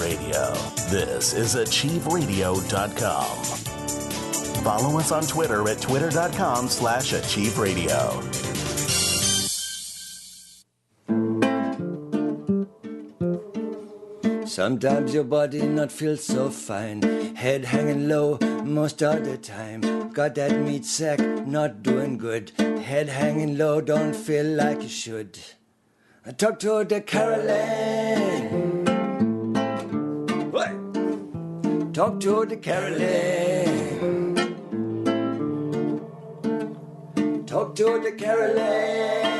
Radio. This is achieveradio.com. Follow us on Twitter at twitter.com/achieveradio. Sometimes your body not feel so fine, head hanging low most of the time. Got that meat sack not doing good, head hanging low, don't feel like you should. I talk to the Carolyn. What? Talk to the Carolyn. Talk to the Carolyn.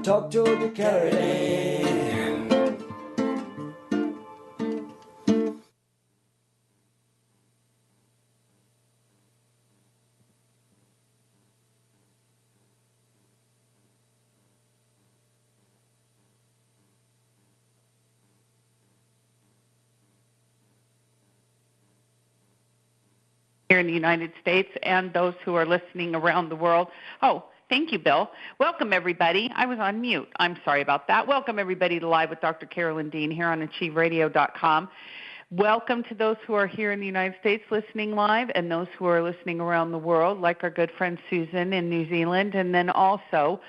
Talk to the Carolyn. Here in the United States and those who are listening around the world. Oh, thank you, Bill. Welcome, everybody. I was on mute. I'm sorry about that. Welcome, everybody, to Live with Dr. Carolyn Dean here on achieveradio.com. Welcome to those who are here in the United States listening live and those who are listening around the world, like our good friend Susan in New Zealand, and then also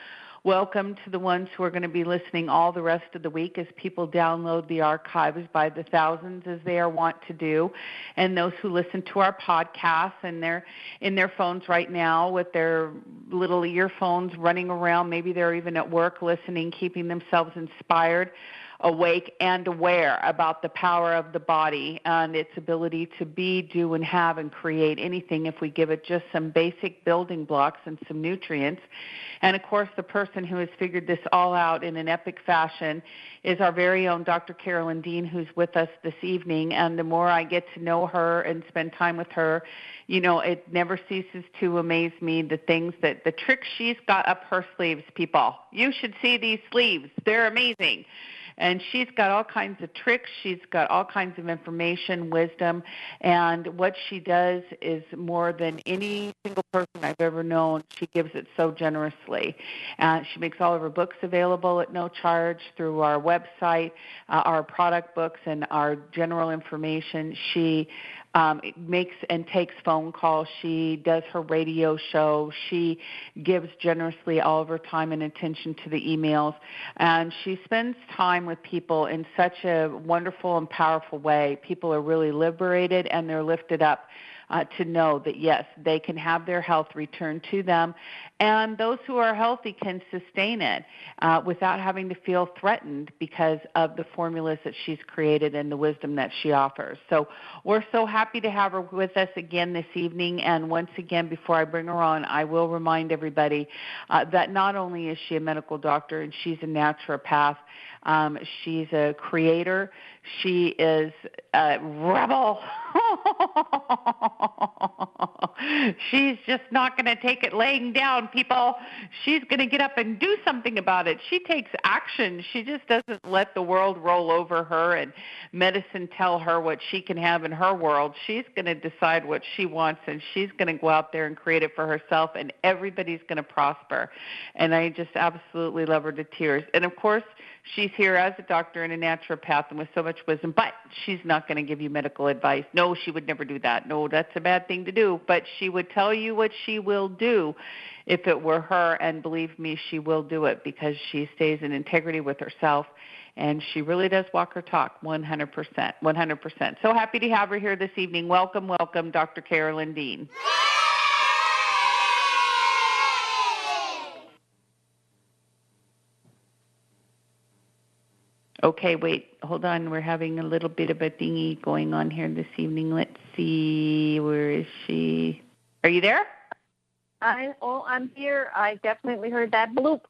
welcome to the ones who are going to be listening all the rest of the week as people download the archives by the thousands as they are wont to do, and those who listen to our podcasts and they're in their phones right now with their little earphones running around. Maybe they're even at work listening, keeping themselves inspired, awake, and aware about the power of the body and its ability to be, do, and have and create anything if we give it just some basic building blocks and some nutrients. And, of course, the person who has figured this all out in an epic fashion is our very own Dr. Carolyn Dean, who's with us this evening. And the more I get to know her and spend time with her, you know, it never ceases to amaze me, the things that, the tricks she's got up her sleeves, people. You should see these sleeves. They're amazing. And she's got all kinds of tricks. She's got all kinds of information, wisdom, and what she does is more than any single person I've ever known. She gives it so generously. She makes all of her books available at no charge through our website, our product books, and our general information. She makes and takes phone calls. She does her radio show. She gives generously all of her time and attention to the emails. And she spends time with people in such a wonderful and powerful way. People are really liberated and they're lifted up to know that, yes, they can have their health returned to them. And those who are healthy can sustain it without having to feel threatened because of the formulas that she's created and the wisdom that she offers. So we're so happy to have her with us again this evening. And once again, before I bring her on, I will remind everybody that not only is she a medical doctor and she's a naturopath, she's a creator. She is a rebel. She's just not going to take it laying down, people. She's going to get up and do something about it. She takes action. She just doesn't let the world roll over her and medicine tell her what she can have in her world. She's going to decide what she wants, and she's going to go out there and create it for herself, and everybody's going to prosper. And I just absolutely love her to tears. And, of course, she's here as a doctor and a naturopath and with so much wisdom, but she's not going to give you medical advice. No, she would never do that. No, that's a bad thing to do. But she would tell you what she will do if it were her, and believe me, she will do it because she stays in integrity with herself, and she really does walk her talk 100%, 100%. So happy to have her here this evening. Welcome, welcome, Dr. Carolyn Dean. Okay, wait, hold on. We're having a little bit of a thingy going on here this evening. Let's see. Where is she? Are you there? I'm here. I definitely heard that bloop.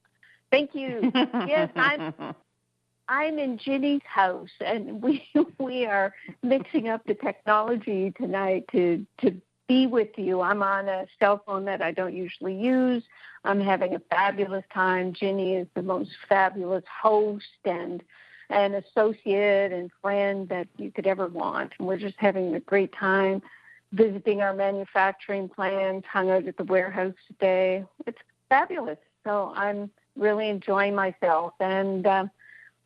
Thank you. Yes, I'm in Ginny's house, and we are mixing up the technology tonight to be with you. I'm on a cell phone that I don't usually use. I'm having a fabulous time. Ginny is the most fabulous host and an associate and friend that you could ever want. And we're just having a great time visiting our manufacturing plants, hung out at the warehouse today. It's fabulous. So I'm really enjoying myself. And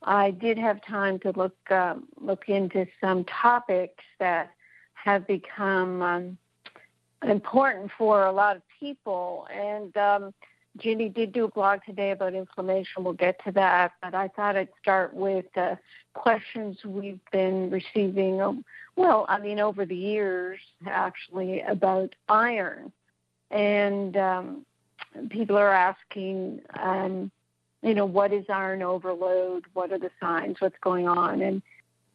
I did have time to look into some topics that have become important for a lot of people. And Ginny did do a blog today about inflammation. We'll get to that. But I thought I'd start with questions we've been receiving, over the years, actually, about iron. And people are asking, what is iron overload? What are the signs? What's going on? And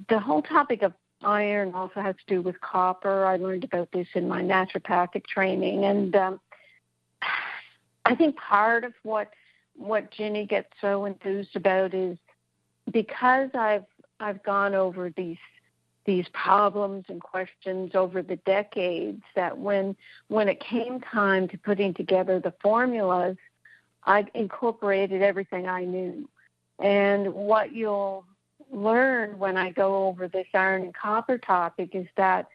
the whole topic of iron also has to do with copper. I learned about this in my naturopathic training. And I think part of what Ginny gets so enthused about is because I've gone over these problems and questions over the decades, that when it came time to putting together the formulas, I incorporated everything I knew. And what you'll learn when I go over this iron and copper topic is that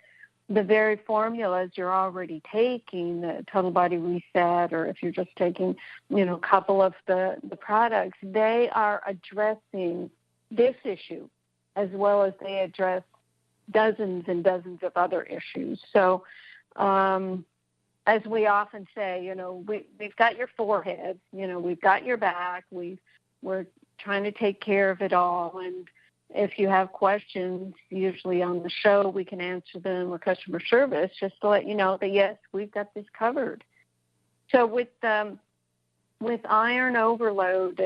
the very formulas you're already taking, the Total Body Reset, or if you're just taking, a couple of the products, they are addressing this issue as well as they address dozens and dozens of other issues. So as we often say, we've got your forehead, we've got your back, we're trying to take care of it all. And if you have questions, usually on the show, we can answer them, or customer service, just to let you know that, yes, we've got this covered. So with iron overload,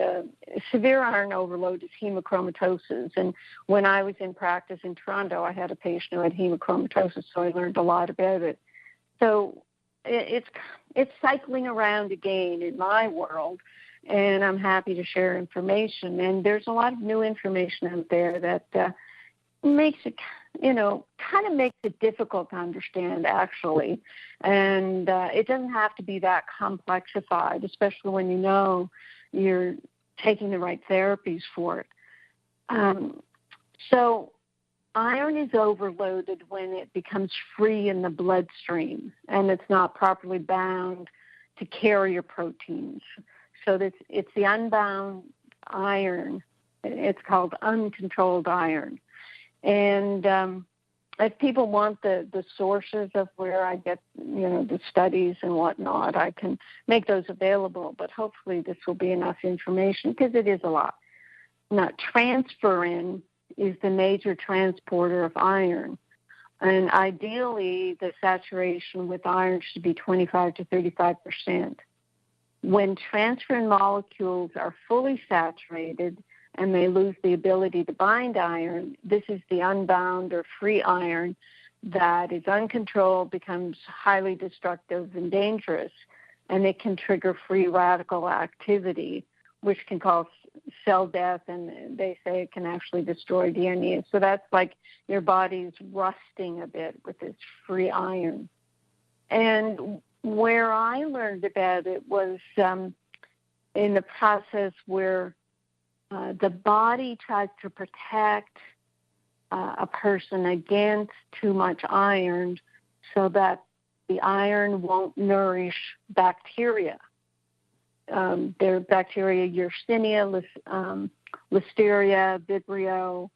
severe iron overload is hemochromatosis. And when I was in practice in Toronto, I had a patient who had hemochromatosis, so I learned a lot about it. So it's cycling around again in my world, and I'm happy to share information. And there's a lot of new information out there that makes it, kind of makes it difficult to understand, actually. And it doesn't have to be that complexified, especially when you're taking the right therapies for it. So iron is overloaded when it becomes free in the bloodstream and it's not properly bound to carrier proteins. So it's the unbound iron. It's called uncontrolled iron. And if people want the sources of where I get, the studies and whatnot, I can make those available. But hopefully this will be enough information because it is a lot. Now, transferrin is the major transporter of iron. And ideally, the saturation with iron should be 25 to 35%. When transferrin molecules are fully saturated and they lose the ability to bind iron, this is the unbound or free iron that is uncontrolled, becomes highly destructive and dangerous, and it can trigger free radical activity, which can cause cell death, and they say it can actually destroy DNA. So that's like your body's rusting a bit with this free iron. And where I learned about it was in the process where the body tries to protect a person against too much iron so that the iron won't nourish bacteria. Their bacteria, Yersinia, Listeria, Vibrio,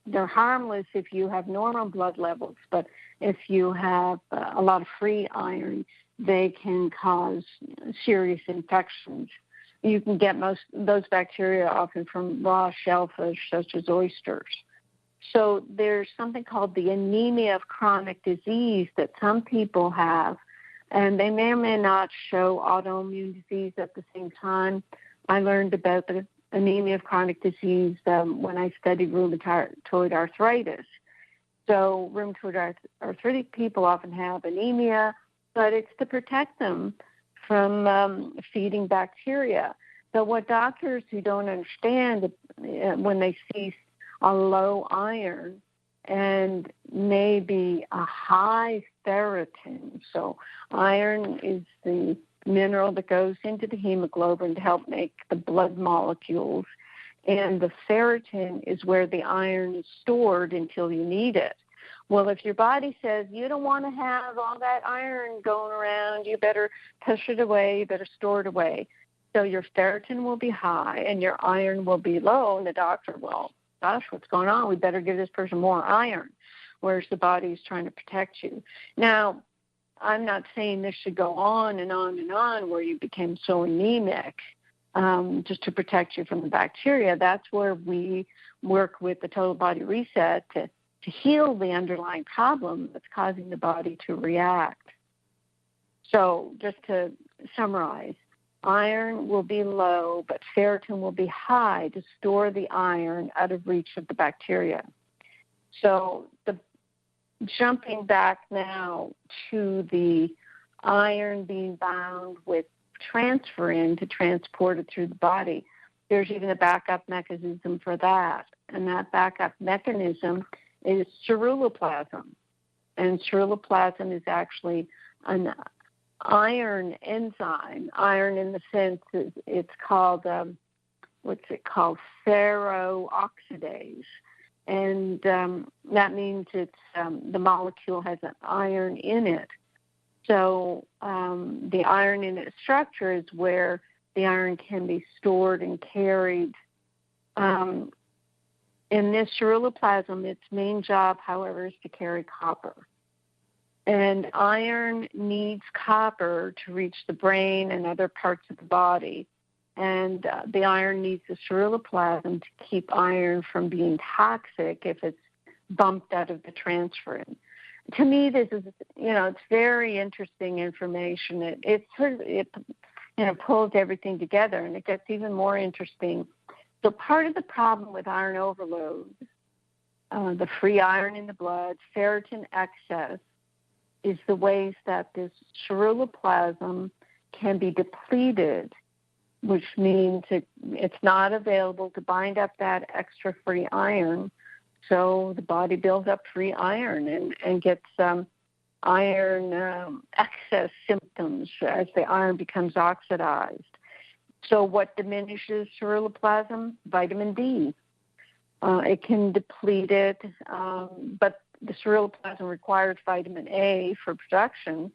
they're harmless if you have normal blood levels, but if you have a lot of free iron, they can cause serious infections. You can get most of those bacteria often from raw shellfish, such as oysters. So there's something called the anemia of chronic disease that some people have, and they may or may not show autoimmune disease at the same time. I learned about the anemia of chronic disease when I studied rheumatoid arthritis. So rheumatoid arthritic people often have anemia, but it's to protect them from feeding bacteria. So what doctors who don't understand when they see a low iron and maybe a high ferritin, so iron is the mineral that goes into the hemoglobin to help make the blood molecules, and the ferritin is where the iron is stored until you need it. Well, if your body says you don't want to have all that iron going around, you better push it away, you better store it away. So your ferritin will be high and your iron will be low, and the doctor, well, gosh, what's going on? We better give this person more iron, whereas the body is trying to protect you. Now, I'm not saying this should go on and on and on where you became so anemic just to protect you from the bacteria. That's where we work with the total body reset to heal the underlying problem that's causing the body to react. So just to summarize, iron will be low, but ferritin will be high to store the iron out of reach of the bacteria. So jumping back now to the iron being bound with transferrin to transport it through the body, there's even a backup mechanism for that. And that backup mechanism is ceruloplasmin. And ceruloplasmin is actually an iron enzyme. Iron in the sense that it's called, ferrooxidase. And that means it's the molecule has an iron in it. So the iron in its structure is where the iron can be stored and carried. In this ceruloplasmin, its main job, however, is to carry copper. And iron needs copper to reach the brain and other parts of the body. And the iron needs the ceruloplasmin to keep iron from being toxic if it's bumped out of the transferrin. To me, this is, it's very interesting information. It pulls everything together, and it gets even more interesting. So part of the problem with iron overload, the free iron in the blood, ferritin excess, is the ways that this ceruloplasmin can be depleted, which means it's not available to bind up that extra free iron. So the body builds up free iron and gets iron excess symptoms as the iron becomes oxidized. So what diminishes ceruloplasmin? Vitamin D. It can deplete it, but the ceruloplasmin requires vitamin A for production.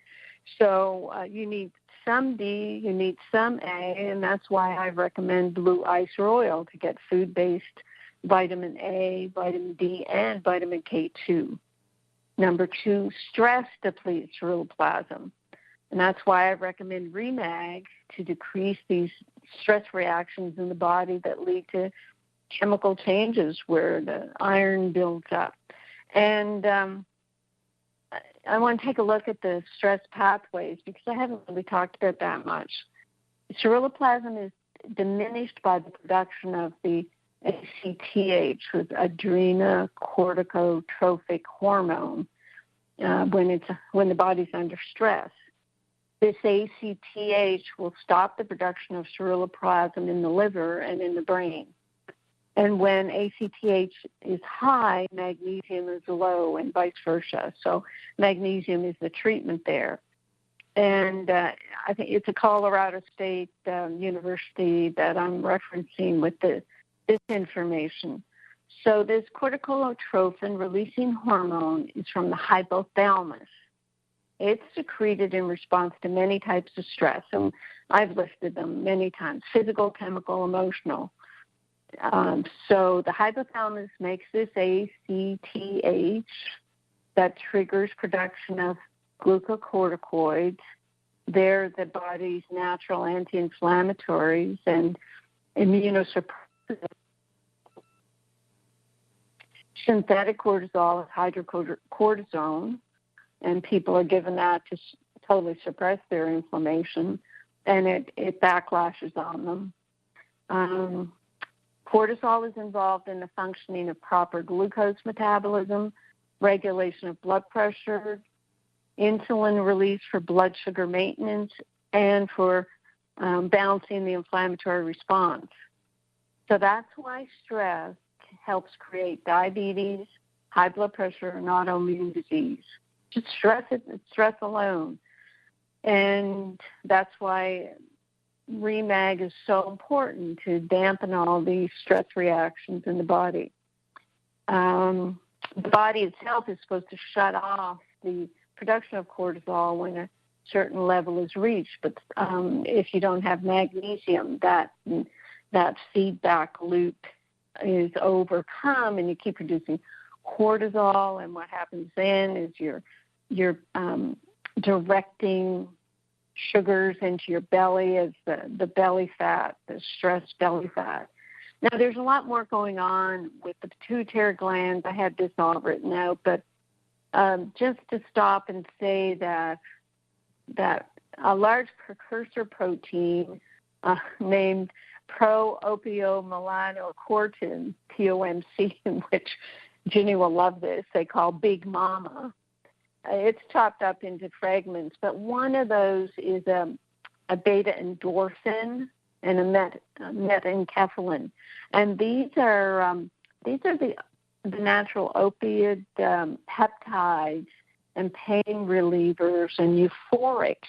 So you need some D, you need some A, and that's why I recommend blue ice or oil to get food-based vitamin A, vitamin D, and vitamin K2. Number 2, stress depletes ceruloplasmin, and that's why I recommend REMAG to decrease these stress reactions in the body that lead to chemical changes where the iron builds up. And I want to take a look at the stress pathways because I haven't really talked about that much. Ceruloplasmin is diminished by the production of the ACTH, with adrenocorticotropic hormone, when the body's under stress. This ACTH will stop the production of ceruloplasmin in the liver and in the brain. And when ACTH is high, magnesium is low, and vice versa. So magnesium is the treatment there. And I think it's a Colorado State University that I'm referencing with this information. So this corticotropin-releasing hormone is from the hypothalamus. It's secreted in response to many types of stress, and I've listed them many times: physical, chemical, emotional. So the hypothalamus makes this ACTH that triggers production of glucocorticoids. They're the body's natural anti-inflammatories and immunosuppressants. Synthetic cortisol is hydrocortisone, and people are given that to totally suppress their inflammation, and it backlashes on them. Cortisol is involved in the functioning of proper glucose metabolism, regulation of blood pressure, insulin release for blood sugar maintenance, and for balancing the inflammatory response. So that's why stress helps create diabetes, high blood pressure, and autoimmune disease. Just stress alone. And that's why REMAG is so important to dampen all these stress reactions in the body. The body itself is supposed to shut off the production of cortisol when a certain level is reached. But if you don't have magnesium, that feedback loop is overcome, and you keep producing cortisol. And what happens then is you're directing sugars into your belly as the belly fat, the stressed belly fat. Now, there's a lot more going on with the pituitary glands. I had this all written out, but just to stop and say that a large precursor protein named pro-opiomelanocortin, POMC, which Ginny will love this, they call Big Mama. It's chopped up into fragments, but one of those is a beta endorphin and a metenkephalin, and these are the natural opioid peptides and pain relievers and euphorics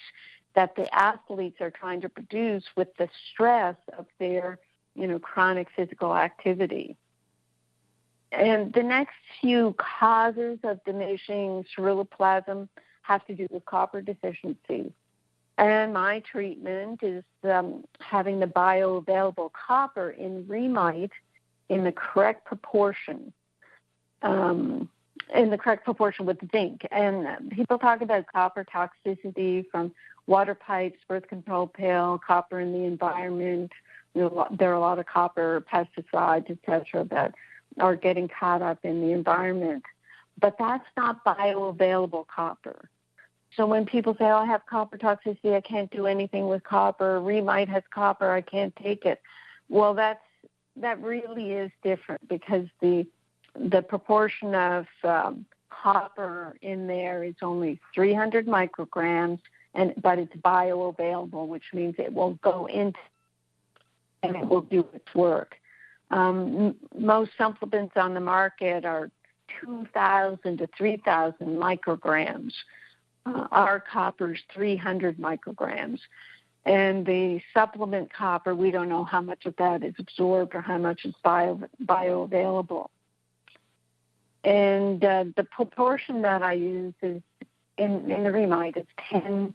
that the athletes are trying to produce with the stress of their chronic physical activity. And the next few causes of diminishing ceruloplasmin have to do with copper deficiency. And my treatment is having the bioavailable copper in remite in the correct proportion, with zinc. And people talk about copper toxicity from water pipes, birth control pill, copper in the environment. There are a lot of copper pesticides, etc., that are getting caught up in the environment. But that's not bioavailable copper. So when people say, I have copper toxicity, I can't do anything with copper, remite has copper, I can't take it. Well, that really is different, because the proportion of copper in there is only 300 micrograms, but it's bioavailable, which means it will go into and it will do its work. Most supplements on the market are 2,000 to 3,000 micrograms. Our copper is 300 micrograms. And the supplement copper, we don't know how much of that is absorbed or how much is bioavailable. And the proportion that I use is in the remite, it's 10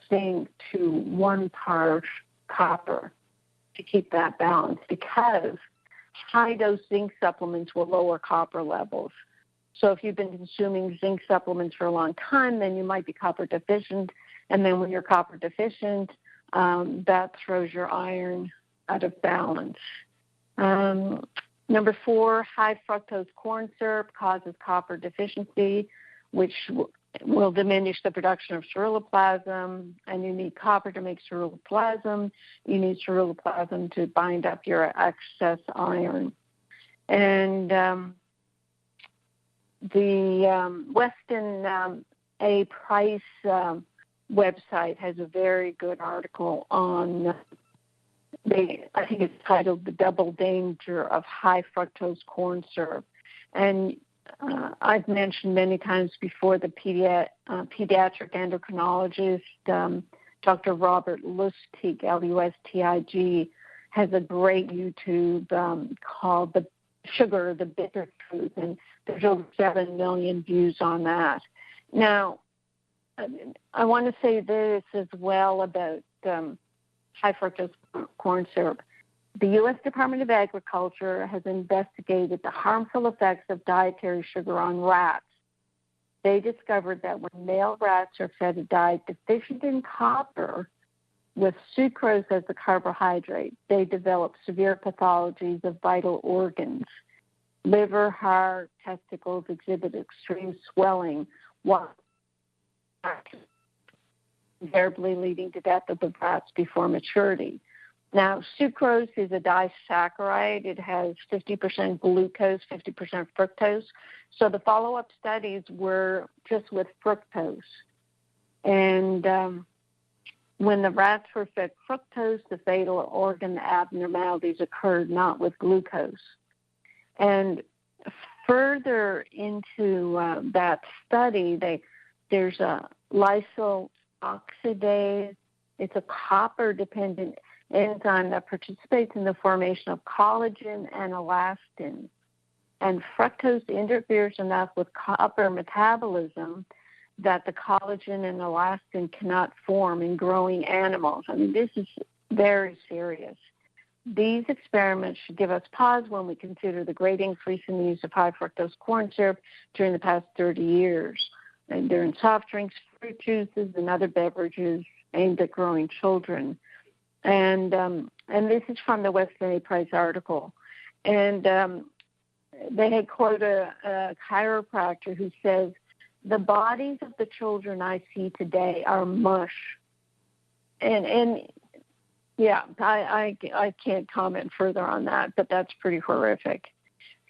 zinc to 1 part copper to keep that balance, because high-dose zinc supplements will lower copper levels. So if you've been consuming zinc supplements for a long time, then you might be copper deficient. And then when you're copper deficient, that throws your iron out of balance. Number 4, high fructose corn syrup causes copper deficiency, which will diminish the production of ceruloplasmin. And you need copper to make ceruloplasmin. You need ceruloplasmin to bind up your excess iron. And the Weston A. Price website has a very good article on, I think it's titled The Double Danger of High Fructose Corn Syrup. And I've mentioned many times before the pediatric endocrinologist, Dr. Robert Lustig, Lustig, has a great YouTube called The Sugar, The Bitter Truth, and there's over 7 million views on that. Now, I want to say this as well about high fructose corn syrup. The U.S. Department of Agriculture has investigated the harmful effects of dietary sugar on rats. They discovered that when male rats are fed a diet deficient in copper with sucrose as the carbohydrate, they develop severe pathologies of vital organs. Liver, heart, testicles exhibit extreme swelling, invariably leading to death of the rats before maturity. Now, sucrose is a disaccharide. It has 50% glucose, 50% fructose. So the follow-up studies were just with fructose. And when the rats were fed fructose, the fatal organ abnormalities occurred, not with glucose. And further into that study, there's a lysyl oxidase. It's a copper-dependent enzyme that participates in the formation of collagen and elastin. And fructose interferes enough with copper metabolism that the collagen and elastin cannot form in growing animals. I mean, this is very serious. These experiments should give us pause when we consider the great increase in the use of high fructose corn syrup during the past 30 years. And they're in soft drinks, fruit juices, and other beverages aimed at growing children. And this is from the Weston A. Price article. And they had quoted a chiropractor who says, "The bodies of the children I see today are mush." And yeah, I can't comment further on that, but that's pretty horrific.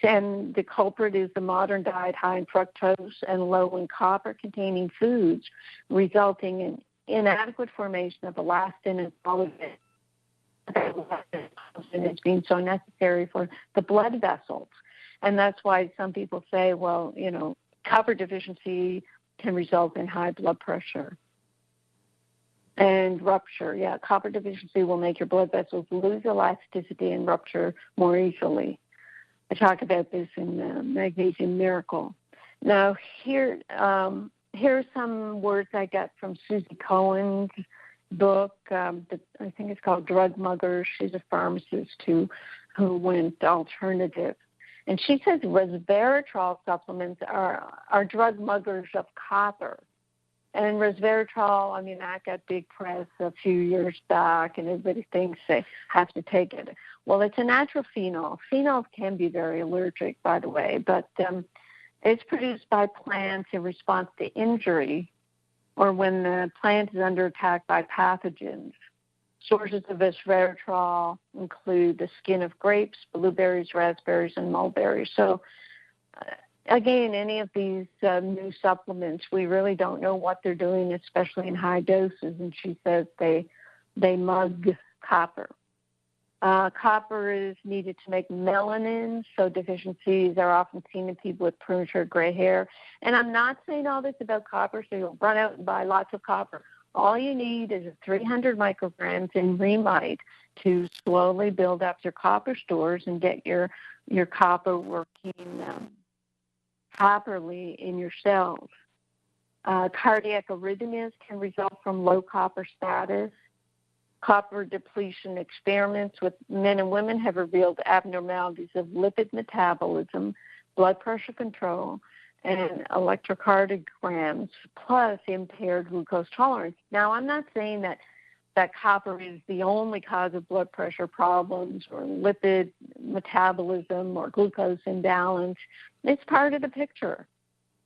And the culprit is the modern diet high in fructose and low in copper-containing foods, resulting in inadequate formation of elastin and collagen. And it's being so necessary for the blood vessels. And that's why some people say, well, you know, copper deficiency can result in high blood pressure and rupture. Yeah, copper deficiency will make your blood vessels lose elasticity and rupture more easily. I talk about this in Magnesium Miracle. Now, here are some words I got from Susie Cohen's book. That I think it's called Drug Muggers. She's a pharmacist who went alternative. And she says resveratrol supplements are drug muggers of copper. And resveratrol, I mean, that got big press a few years back, and everybody thinks they have to take it. Well, it's a natural phenol. Phenols can be very allergic, by the way, but it's produced by plants in response to injury or when the plant is under attack by pathogens. Sources of resveratrol include the skin of grapes, blueberries, raspberries, and mulberries. So, again, any of these new supplements, we really don't know what they're doing, especially in high doses. And she says they mug copper. Copper is needed to make melanin, so deficiencies are often seen in people with premature gray hair. And I'm not saying all this about copper, so you'll run out and buy lots of copper. All you need is 300 micrograms in Remite to slowly build up your copper stores and get your copper working properly in your cells. Cardiac arrhythmias can result from low copper status. Copper depletion experiments with men and women have revealed abnormalities of lipid metabolism, blood pressure control, and electrocardiograms, plus impaired glucose tolerance. Now, I'm not saying that copper is the only cause of blood pressure problems or lipid metabolism or glucose imbalance. It's part of the picture,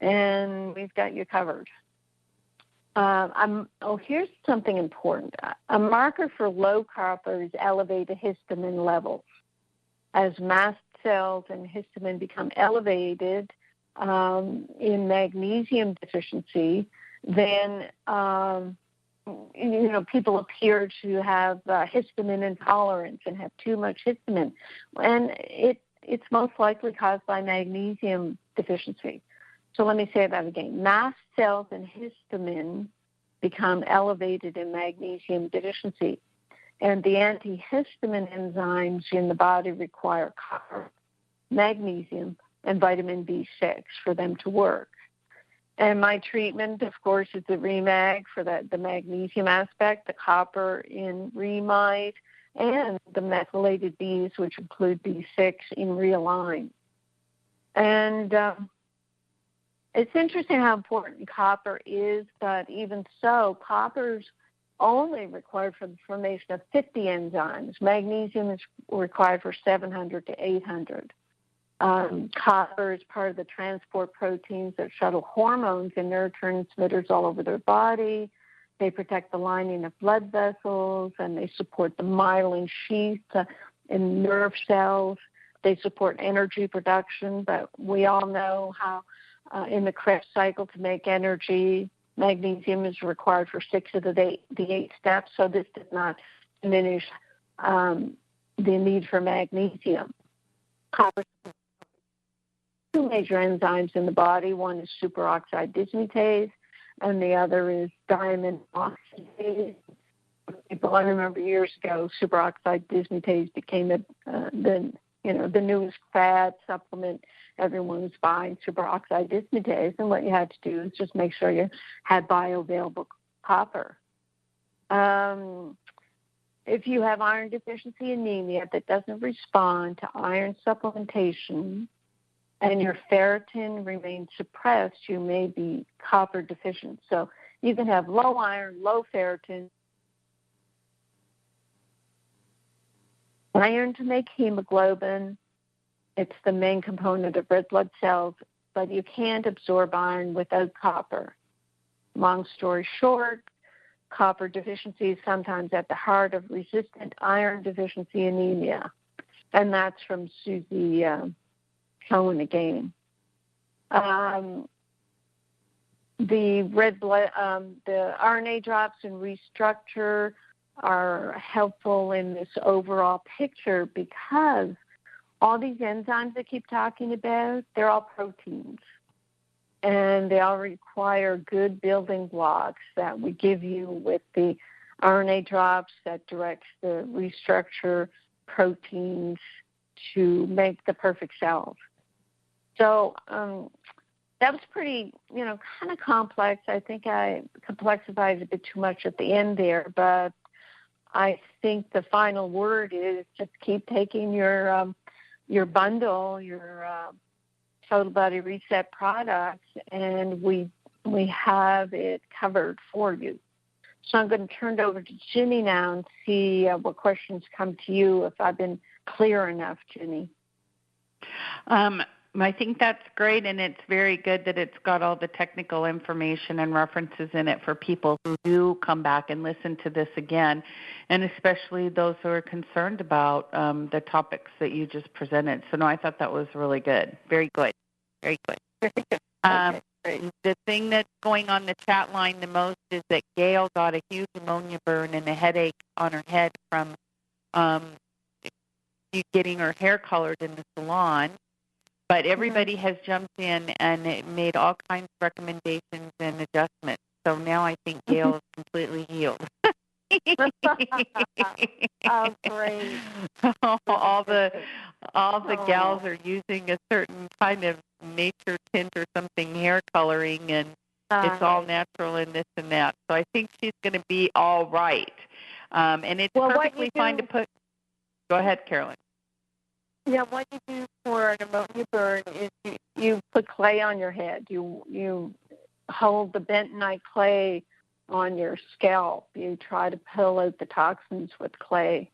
and we've got you covered. Here's something important. A marker for low copper is elevated histamine levels. As mast cells and histamine become elevated in magnesium deficiency, then people appear to have histamine intolerance and have too much histamine, and it's most likely caused by magnesium deficiency. So let me say that again. Mast cells and histamine become elevated in magnesium deficiency, and the antihistamine enzymes in the body require copper, magnesium, and vitamin B6 for them to work. And my treatment, of course, is the Remag for the magnesium aspect, the copper in Remite, and the methylated Bs, which include B6 in Realign. And it's interesting how important copper is, but even so, copper's only required for the formation of 50 enzymes. Magnesium is required for 700 to 800. Copper is part of the transport proteins that shuttle hormones and neurotransmitters all over their body. They protect the lining of blood vessels, and they support the myelin sheath in nerve cells. They support energy production, but we all know how in the Krebs cycle to make energy, magnesium is required for 6 of the 8 steps, so this does not diminish the need for magnesium. Copper, 2 major enzymes in the body. One is superoxide dismutase, and the other is diamine oxidase. People, I remember years ago, superoxide dismutase became the the newest fad supplement everyone's buying, superoxide dismutase, and what you had to do is just make sure you had bioavailable copper. If you have iron deficiency anemia that doesn't respond to iron supplementation and your ferritin remains suppressed, you may be copper deficient. So you can have low iron, low ferritin. Iron to make hemoglobin. It's the main component of red blood cells, but you can't absorb iron without copper. Long story short, copper deficiency is sometimes at the heart of resistant iron deficiency anemia. And that's from Susie Cohen again. The red blood, the RNA drops and restructure are helpful in this overall picture because all these enzymes I keep talking about, they're all proteins. And they all require good building blocks that we give you with the RNA drops that directs the restructure proteins to make the perfect cells. So that was pretty, kind of complex. I think I complexified it a bit too much at the end there, but I think the final word is just keep taking your bundle, your Total Body Reset products, and we have it covered for you. So I'm going to turn it over to Ginny now and see what questions come to you, if I've been clear enough, Ginny. I think that's great, and it's very good that it's got all the technical information and references in it for people who do come back and listen to this again, and especially those who are concerned about the topics that you just presented. So, no, I thought that was really good. Very good. Very good. Okay, the thing that's going on the chat line the most is that Gail got a huge ammonia burn and a headache on her head from getting her hair colored in the salon. But everybody has jumped in and it made all kinds of recommendations and adjustments. So now I think Gail is completely healed. Oh, great. all the gals are using a certain kind of nature tint or something hair coloring, and it's all natural and this and that. So I think she's going to be all right. And it's perfectly fine to put. Go ahead, Carolyn. Yeah, what you do for an ammonia burn is you put clay on your head. You hold the bentonite clay on your scalp. You try to pull out the toxins with clay.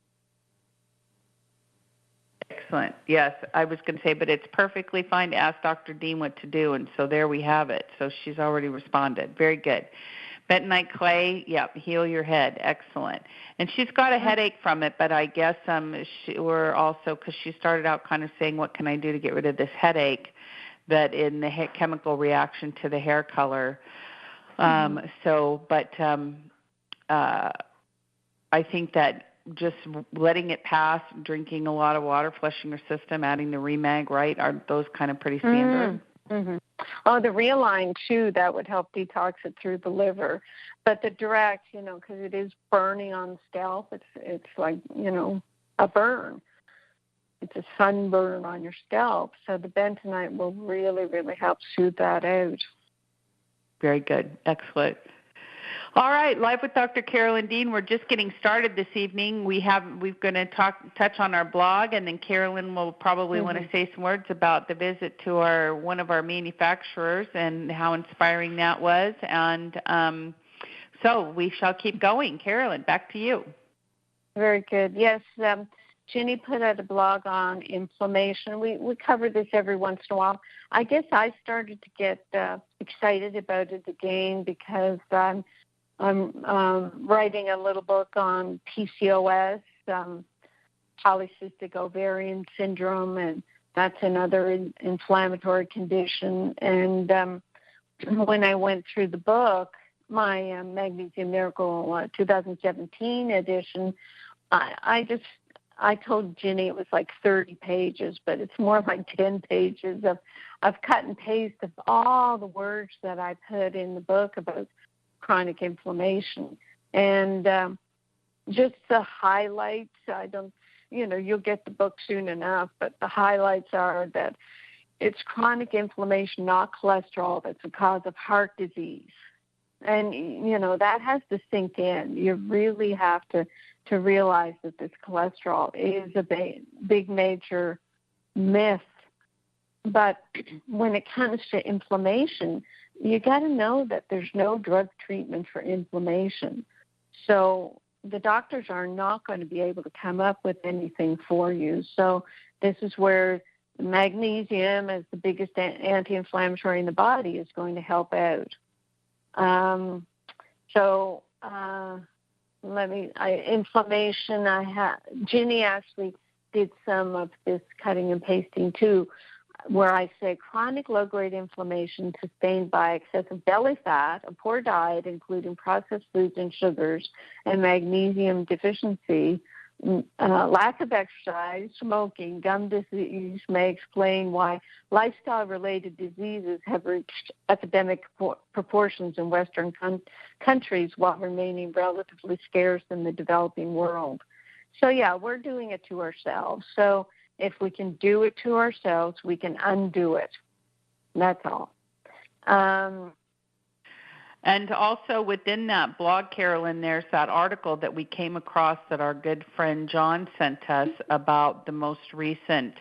Excellent. Yes, I was going to say, but it's perfectly fine to ask Dr. Dean what to do, and so there we have it. So she's already responded. Very good. Bentonite clay, yep, heal your head. Excellent. And she's got a headache from it, but I guess we're also, because she started out kind of saying, what can I do to get rid of this headache, that in the chemical reaction to the hair color. I think that just letting it pass, drinking a lot of water, flushing your system, adding the Remag, right, are those kind of pretty standard? Mm-hmm. Oh, the Realign, too, that would help detox it through the liver. But the direct, because it is burning on the scalp, it's like, a burn. It's a sunburn on your scalp. So the bentonite will really, really help soothe that out. Very good. Excellent. All right, Live with Dr. Carolyn Dean. We're just getting started this evening. We're going to touch on our blog, and then Carolyn will probably want to say some words about the visit to one of our manufacturers and how inspiring that was. And so we shall keep going. Carolyn, back to you. Very good. Yes, Ginny put out a blog on inflammation. We cover this every once in a while. I guess I started to get excited about it again because I'm writing a little book on PCOS, polycystic ovarian syndrome, and that's another inflammatory condition. And when I went through the book, my Magnesium Miracle 2017 edition, I told Ginny it was like 30 pages, but it's more like 10 pages of cut and paste of all the words that I put in the book about chronic inflammation. And just the highlights, you'll get the book soon enough, but the highlights are that it's chronic inflammation, not cholesterol, that's the cause of heart disease. And, that has to sink in. You really have to realize that this cholesterol is a big major myth. But when it comes to inflammation, you got to know that there's no drug treatment for inflammation. So the doctors are not going to be able to come up with anything for you. So this is where magnesium, as the biggest anti-inflammatory in the body, is going to help out. Inflammation, Ginny actually did some of this cutting and pasting too, where I say chronic low-grade inflammation sustained by excessive belly fat, a poor diet, including processed foods and sugars, and magnesium deficiency, lack of exercise, smoking, gum disease may explain why lifestyle-related diseases have reached epidemic proportions in Western countries while remaining relatively scarce in the developing world. So, yeah, we're doing it to ourselves. So if we can do it to ourselves, we can undo it. That's all. And also within that blog, Carolyn, there's that article that we came across that our good friend John sent us about the most recent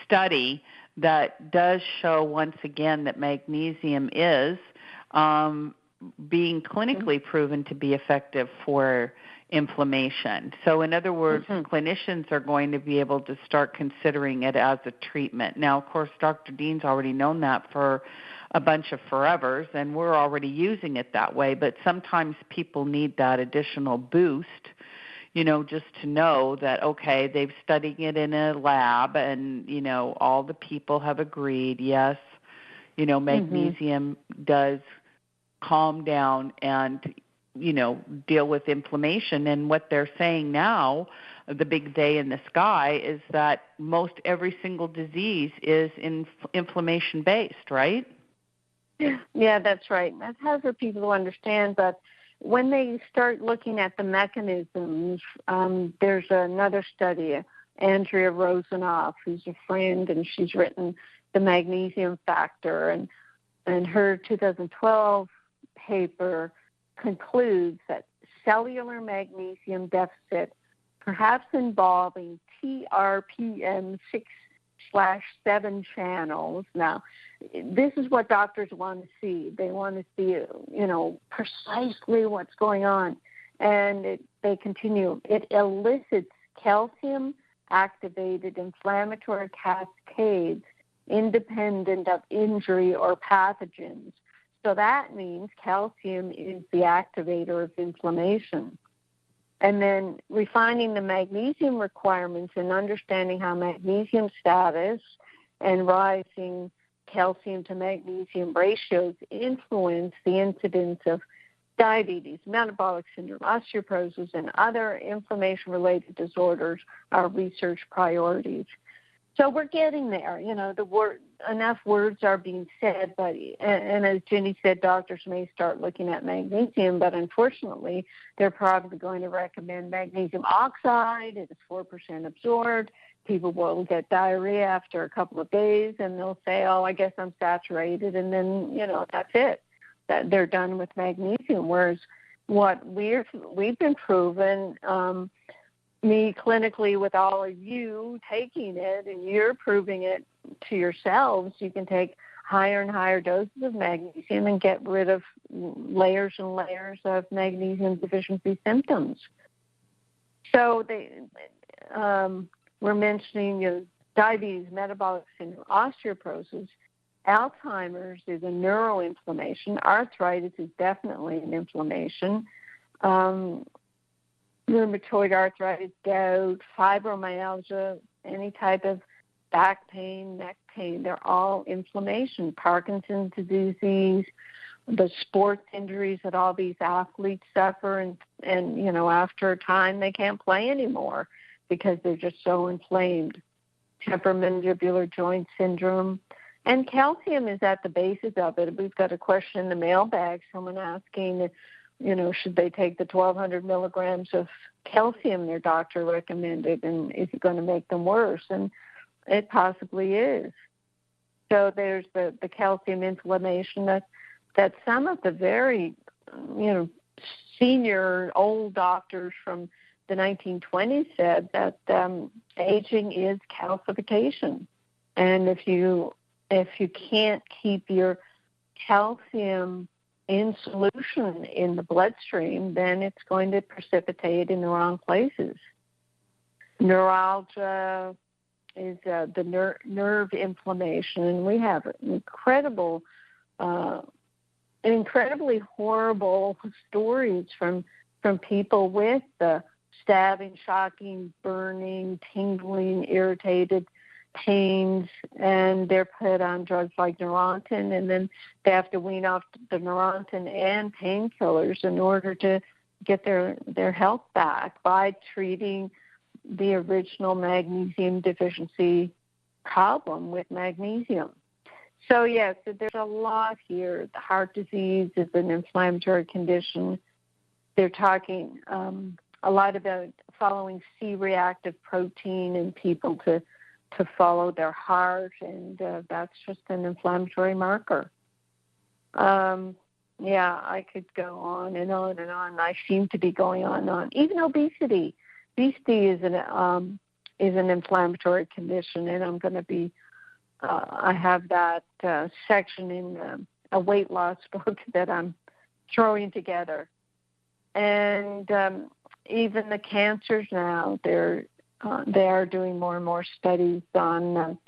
study that does show once again that magnesium is being clinically proven to be effective for inflammation. So in other words, clinicians are going to be able to start considering it as a treatment. Now, of course, Dr. Dean's already known that for a bunch of forevers, and we're already using it that way, but sometimes people need that additional boost, just to know that, okay, they've studied it in a lab and, all the people have agreed, yes, magnesium does calm down and, deal with inflammation. And what they're saying now, the big day in the sky, is that most every single disease is inflammation-based, right? Yeah, that's right. That's hard for people to understand, but when they start looking at the mechanisms, there's another study, Andrea Rosenoff, who's a friend, and she's written The Magnesium Factor, and her 2012 paper concludes that cellular magnesium deficit, perhaps involving TRPM6/7 channels. Now, this is what doctors want to see. They want to see, precisely what's going on. And they continue. It elicits calcium-activated inflammatory cascades independent of injury or pathogens. So that means calcium is the activator of inflammation. And then refining the magnesium requirements and understanding how magnesium status and rising calcium to magnesium ratios influence the incidence of diabetes, metabolic syndrome, osteoporosis, and other inflammation-related disorders are research priorities. So we're getting there. Enough words are being said, but and as Ginny said, doctors may start looking at magnesium, but unfortunately, they're probably going to recommend magnesium oxide. It is 4% absorbed. People will get diarrhea after a couple of days, and they'll say, "Oh, I guess I'm saturated," and then that's it. That they're done with magnesium. Whereas what we've been proven. Me clinically with all of you taking it, and you're proving it to yourselves, you can take higher and higher doses of magnesium and get rid of layers and layers of magnesium deficiency symptoms. So we're mentioning diabetes, metabolic syndrome, osteoporosis, Alzheimer's is a neuroinflammation, arthritis is definitely an inflammation, rheumatoid arthritis, gout, fibromyalgia, any type of back pain, neck pain, they're all inflammation. Parkinson's disease, the sports injuries that all these athletes suffer, and after a time they can't play anymore because they're just so inflamed. Temporomandibular joint syndrome. And calcium is at the basis of it. We've got a question in the mailbag, someone asking, should they take the 1,200 milligrams of calcium their doctor recommended, and is it going to make them worse? And it possibly is. So there's the calcium inflammation that some of the very, senior old doctors from the 1920s said that aging is calcification. And if you can't keep your calcium in solution in the bloodstream, then it's going to precipitate in the wrong places. Neuralgia is the nerve inflammation, and we have incredibly horrible stories from people with the stabbing, shocking, burning, tingling, irritated pains, and they're put on drugs like Neurontin, and then they have to wean off the Neurontin and painkillers in order to get their health back by treating the original magnesium deficiency problem with magnesium. So yes, there's a lot here. The heart disease is an inflammatory condition. They're talking a lot about following C-reactive protein in people to follow their heart, and that's just an inflammatory marker. I could go on and on and on. I seem to be going on and on. Even obesity. Obesity is an inflammatory condition, and I'm going to be. I have that section in a weight loss book that I'm throwing together, and even the cancers now. They are doing more and more studies on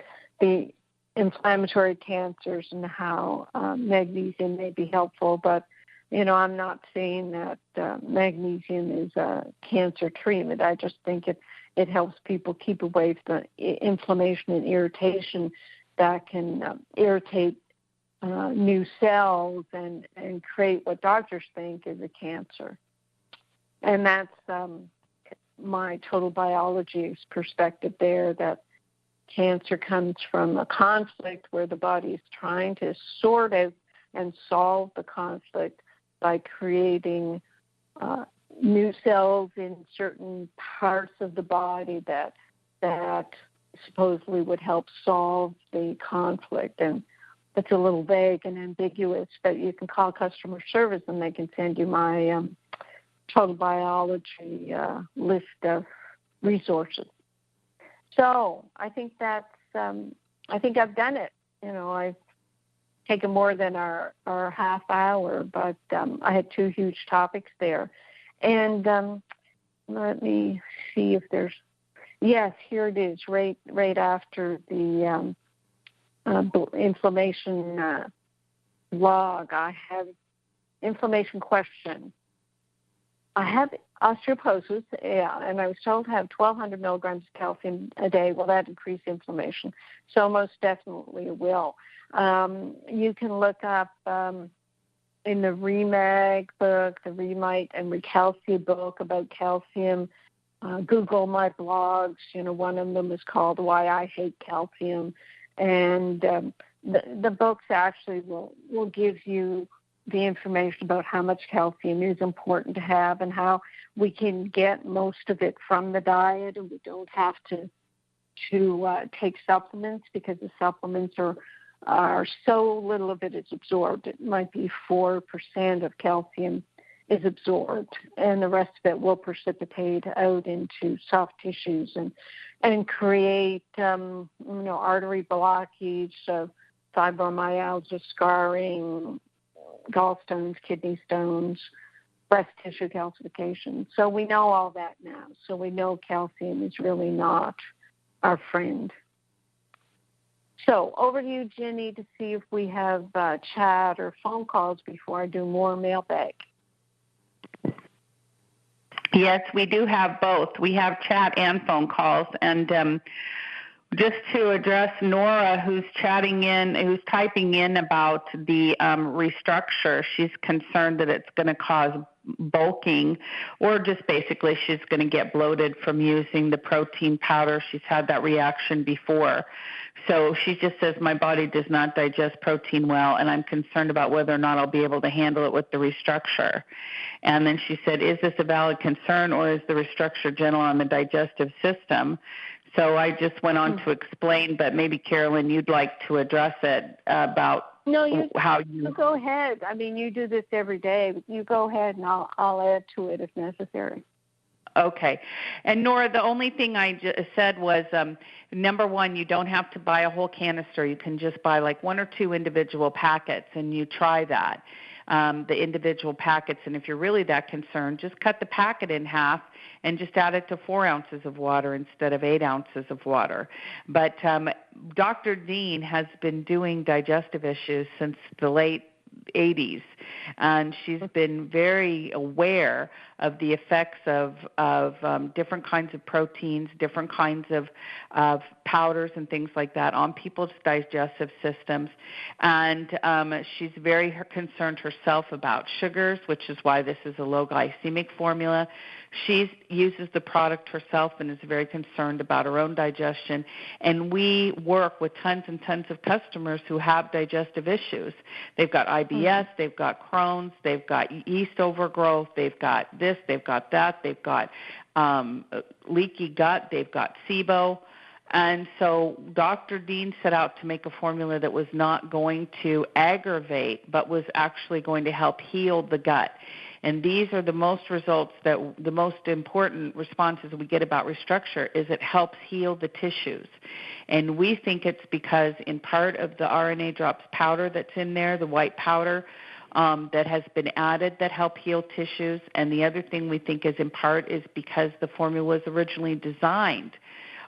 the inflammatory cancers and how magnesium may be helpful. But, I'm not saying that magnesium is a cancer treatment. I just think it helps people keep away from the inflammation and irritation that can irritate new cells and create what doctors think is a cancer. And that's my total biology perspective there, that cancer comes from a conflict where the body is trying to sort out and solve the conflict by creating new cells in certain parts of the body that supposedly would help solve the conflict. And it's a little vague and ambiguous, but you can call customer service and they can send you my total biology list of resources. So I think that's, I think I've done it. I've taken more than our half hour, but I had two huge topics there. And let me see if there's, yes, here it is, right after the inflammation log. I have inflammation question. I have osteoporosis, and I was told to have 1,200 milligrams of calcium a day. Will that increase inflammation? So most definitely it will. You can look up in the REMAG book, the Remite and Recalcia book about calcium. Google my blogs. One of them is called Why I Hate Calcium. And the books actually will give you the information about how much calcium is important to have and how we can get most of it from the diet, and we don't have to take supplements, because the supplements are so little of it is absorbed. It might be 4% of calcium is absorbed, and the rest of it will precipitate out into soft tissues and create artery blockage, fibromyalgia, scarring, gallstones, kidney stones, breast tissue calcification. So we know all that now. So we know calcium is really not our friend. So over to you, Jenny, to see if we have chat or phone calls before I do more mailbag. Yes, we do have both. We have chat and phone calls. And just to address Nora, who's typing in about the restructure, she's concerned that it's going to cause bulking, or just basically she's going to get bloated from using the protein powder. She's had that reaction before. So she just says, my body does not digest protein well, and I'm concerned about whether or not I'll be able to handle it with the restructure. And then she said, is this a valid concern, or is the restructure gentle on the digestive system? So I just went on to explain, but maybe, Carolyn, you'd like to address it about how you go ahead. I mean, you do this every day. You go ahead, and I'll add to it if necessary. Okay. And Nora, the only thing I said was, number one, you don't have to buy a whole canister. You can just buy like 1 or 2 individual packets, and you try that, the individual packets. And if you're really that concerned, just cut the packet in half and just add it to 4 ounces of water instead of 8 ounces of water. But Dr. Dean has been doing digestive issues since the late 80s, and she's been very aware of the effects of different kinds of proteins, different kinds of powders and things like that on people's digestive systems. And she's very concerned herself about sugars, which is why this is a low glycemic formula. She uses the product herself and is very concerned about her own digestion. And we work with tons and tons of customers who have digestive issues. They've got IBS, they've got Crohn's, they've got yeast overgrowth, they've got this, they've got that, they've got leaky gut, they've got SIBO. And so Dr. Dean set out to make a formula that was not going to aggravate, but was actually going to help heal the gut. And these are the most important responses we get about restructure is it helps heal the tissues. And we think it's because in part of the RNA drops powder that's in there, the white powder that has been added that help heal tissues. And the other thing we think is in part is because the formula was originally designed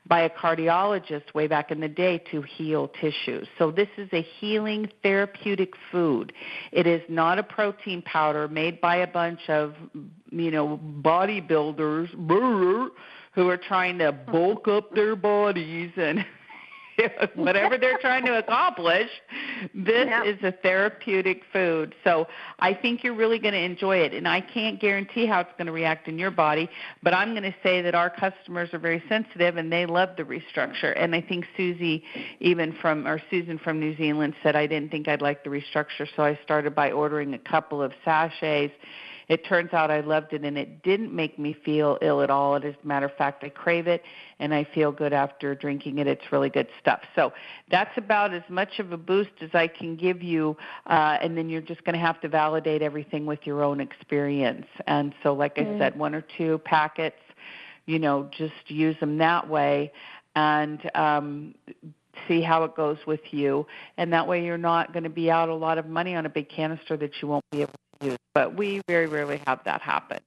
by a cardiologist way back in the day to heal tissues. So this is a healing therapeutic food. It is not a protein powder made by a bunch of, bodybuilders who are trying to bulk up their bodies and whatever they're trying to accomplish. This is a therapeutic food. So I think you're really going to enjoy it. And I can't guarantee how it's going to react in your body, but I'm going to say that our customers are very sensitive and they love the restructure. And I think Susan from New Zealand said, I didn't think I'd like the restructure, so I started by ordering a couple of sachets. It turns out I loved it, and it didn't make me feel ill at all. As a matter of fact, I crave it, and I feel good after drinking it. It's really good stuff. So that's about as much of a boost as I can give you, and then you're just going to have to validate everything with your own experience. And so, like I said, 1 or 2 packets, just use them that way and see how it goes with you. And that way you're not going to be out a lot of money on a big canister that you won't be able to use. But we very rarely have that happen.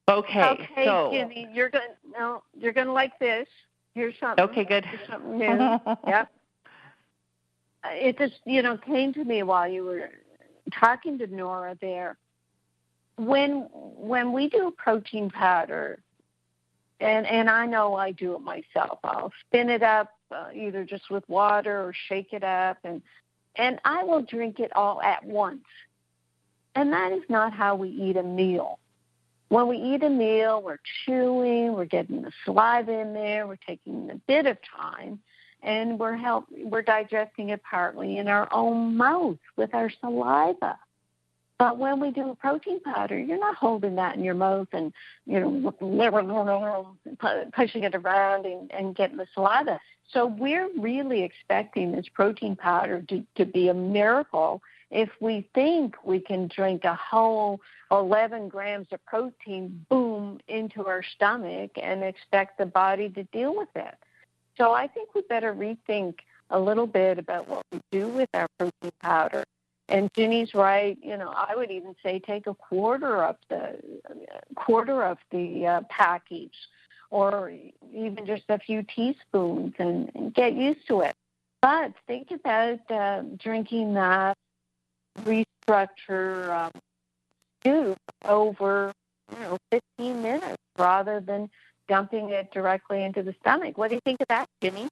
Okay, so Jenny, you're going to like this. Here's something. Okay, good. Here's something new. Yep. It just came to me while you were talking to Nora there. When we do a protein powder, and I know I do it myself. I'll spin it up either just with water or shake it up, and I will drink it all at once. And that is not how we eat a meal. When we eat a meal, we're chewing, we're getting the saliva in there, we're taking a bit of time, and we're digesting it partly in our own mouth with our saliva. But when we do a protein powder, you're not holding that in your mouth and pushing it around and getting the saliva. So we're really expecting this protein powder to be a miracle if we think we can drink a whole 11 grams of protein, boom, into our stomach and expect the body to deal with it. So I think we better rethink a little bit about what we do with our protein powder. And Ginny's right. I would even say take a quarter of the package, or even just a few teaspoons, and get used to it. But think about drinking that restructure soup over 15 minutes rather than dumping it directly into the stomach. What do you think of that, Ginny?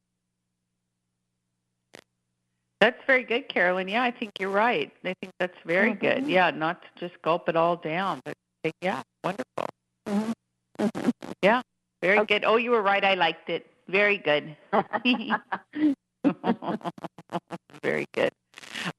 That's very good, Carolyn. Yeah, I think you're right. I think that's very good. Yeah, not to just gulp it all down, but wonderful. Yeah, very good. Oh, you were right. I liked it. Very good. Very good.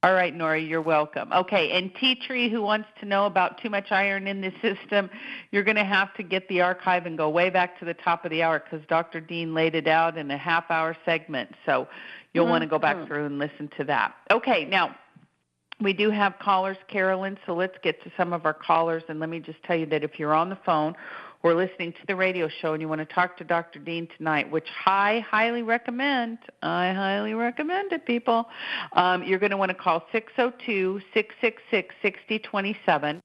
All right, Nora, you're welcome. Okay, and Tea Tree, who wants to know about too much iron in the system, you're going to have to get the archive and go way back to the top of the hour because Dr. Dean laid it out in a half-hour segment. So you'll want to go back through and listen to that. Okay, now, we do have callers, Carolyn, so let's get to some of our callers. And let me just tell you that if you're on the phone or listening to the radio show and you want to talk to Dr. Dean tonight, which I highly recommend it, people, you're going to want to call 602-666-6027.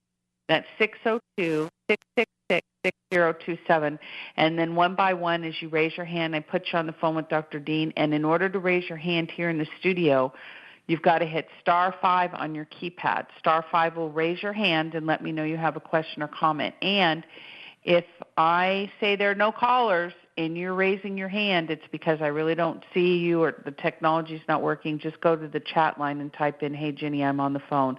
That's 602-666-6027. And then one by one, as you raise your hand, I put you on the phone with Dr. Dean. And in order to raise your hand here in the studio, you've got to hit *5 on your keypad. *5 will raise your hand and let me know you have a question or comment. And if I say there are no callers and you're raising your hand, it's because I really don't see you or the technology's not working. Just go to the chat line and type in, "Hey, Ginny, I'm on the phone,"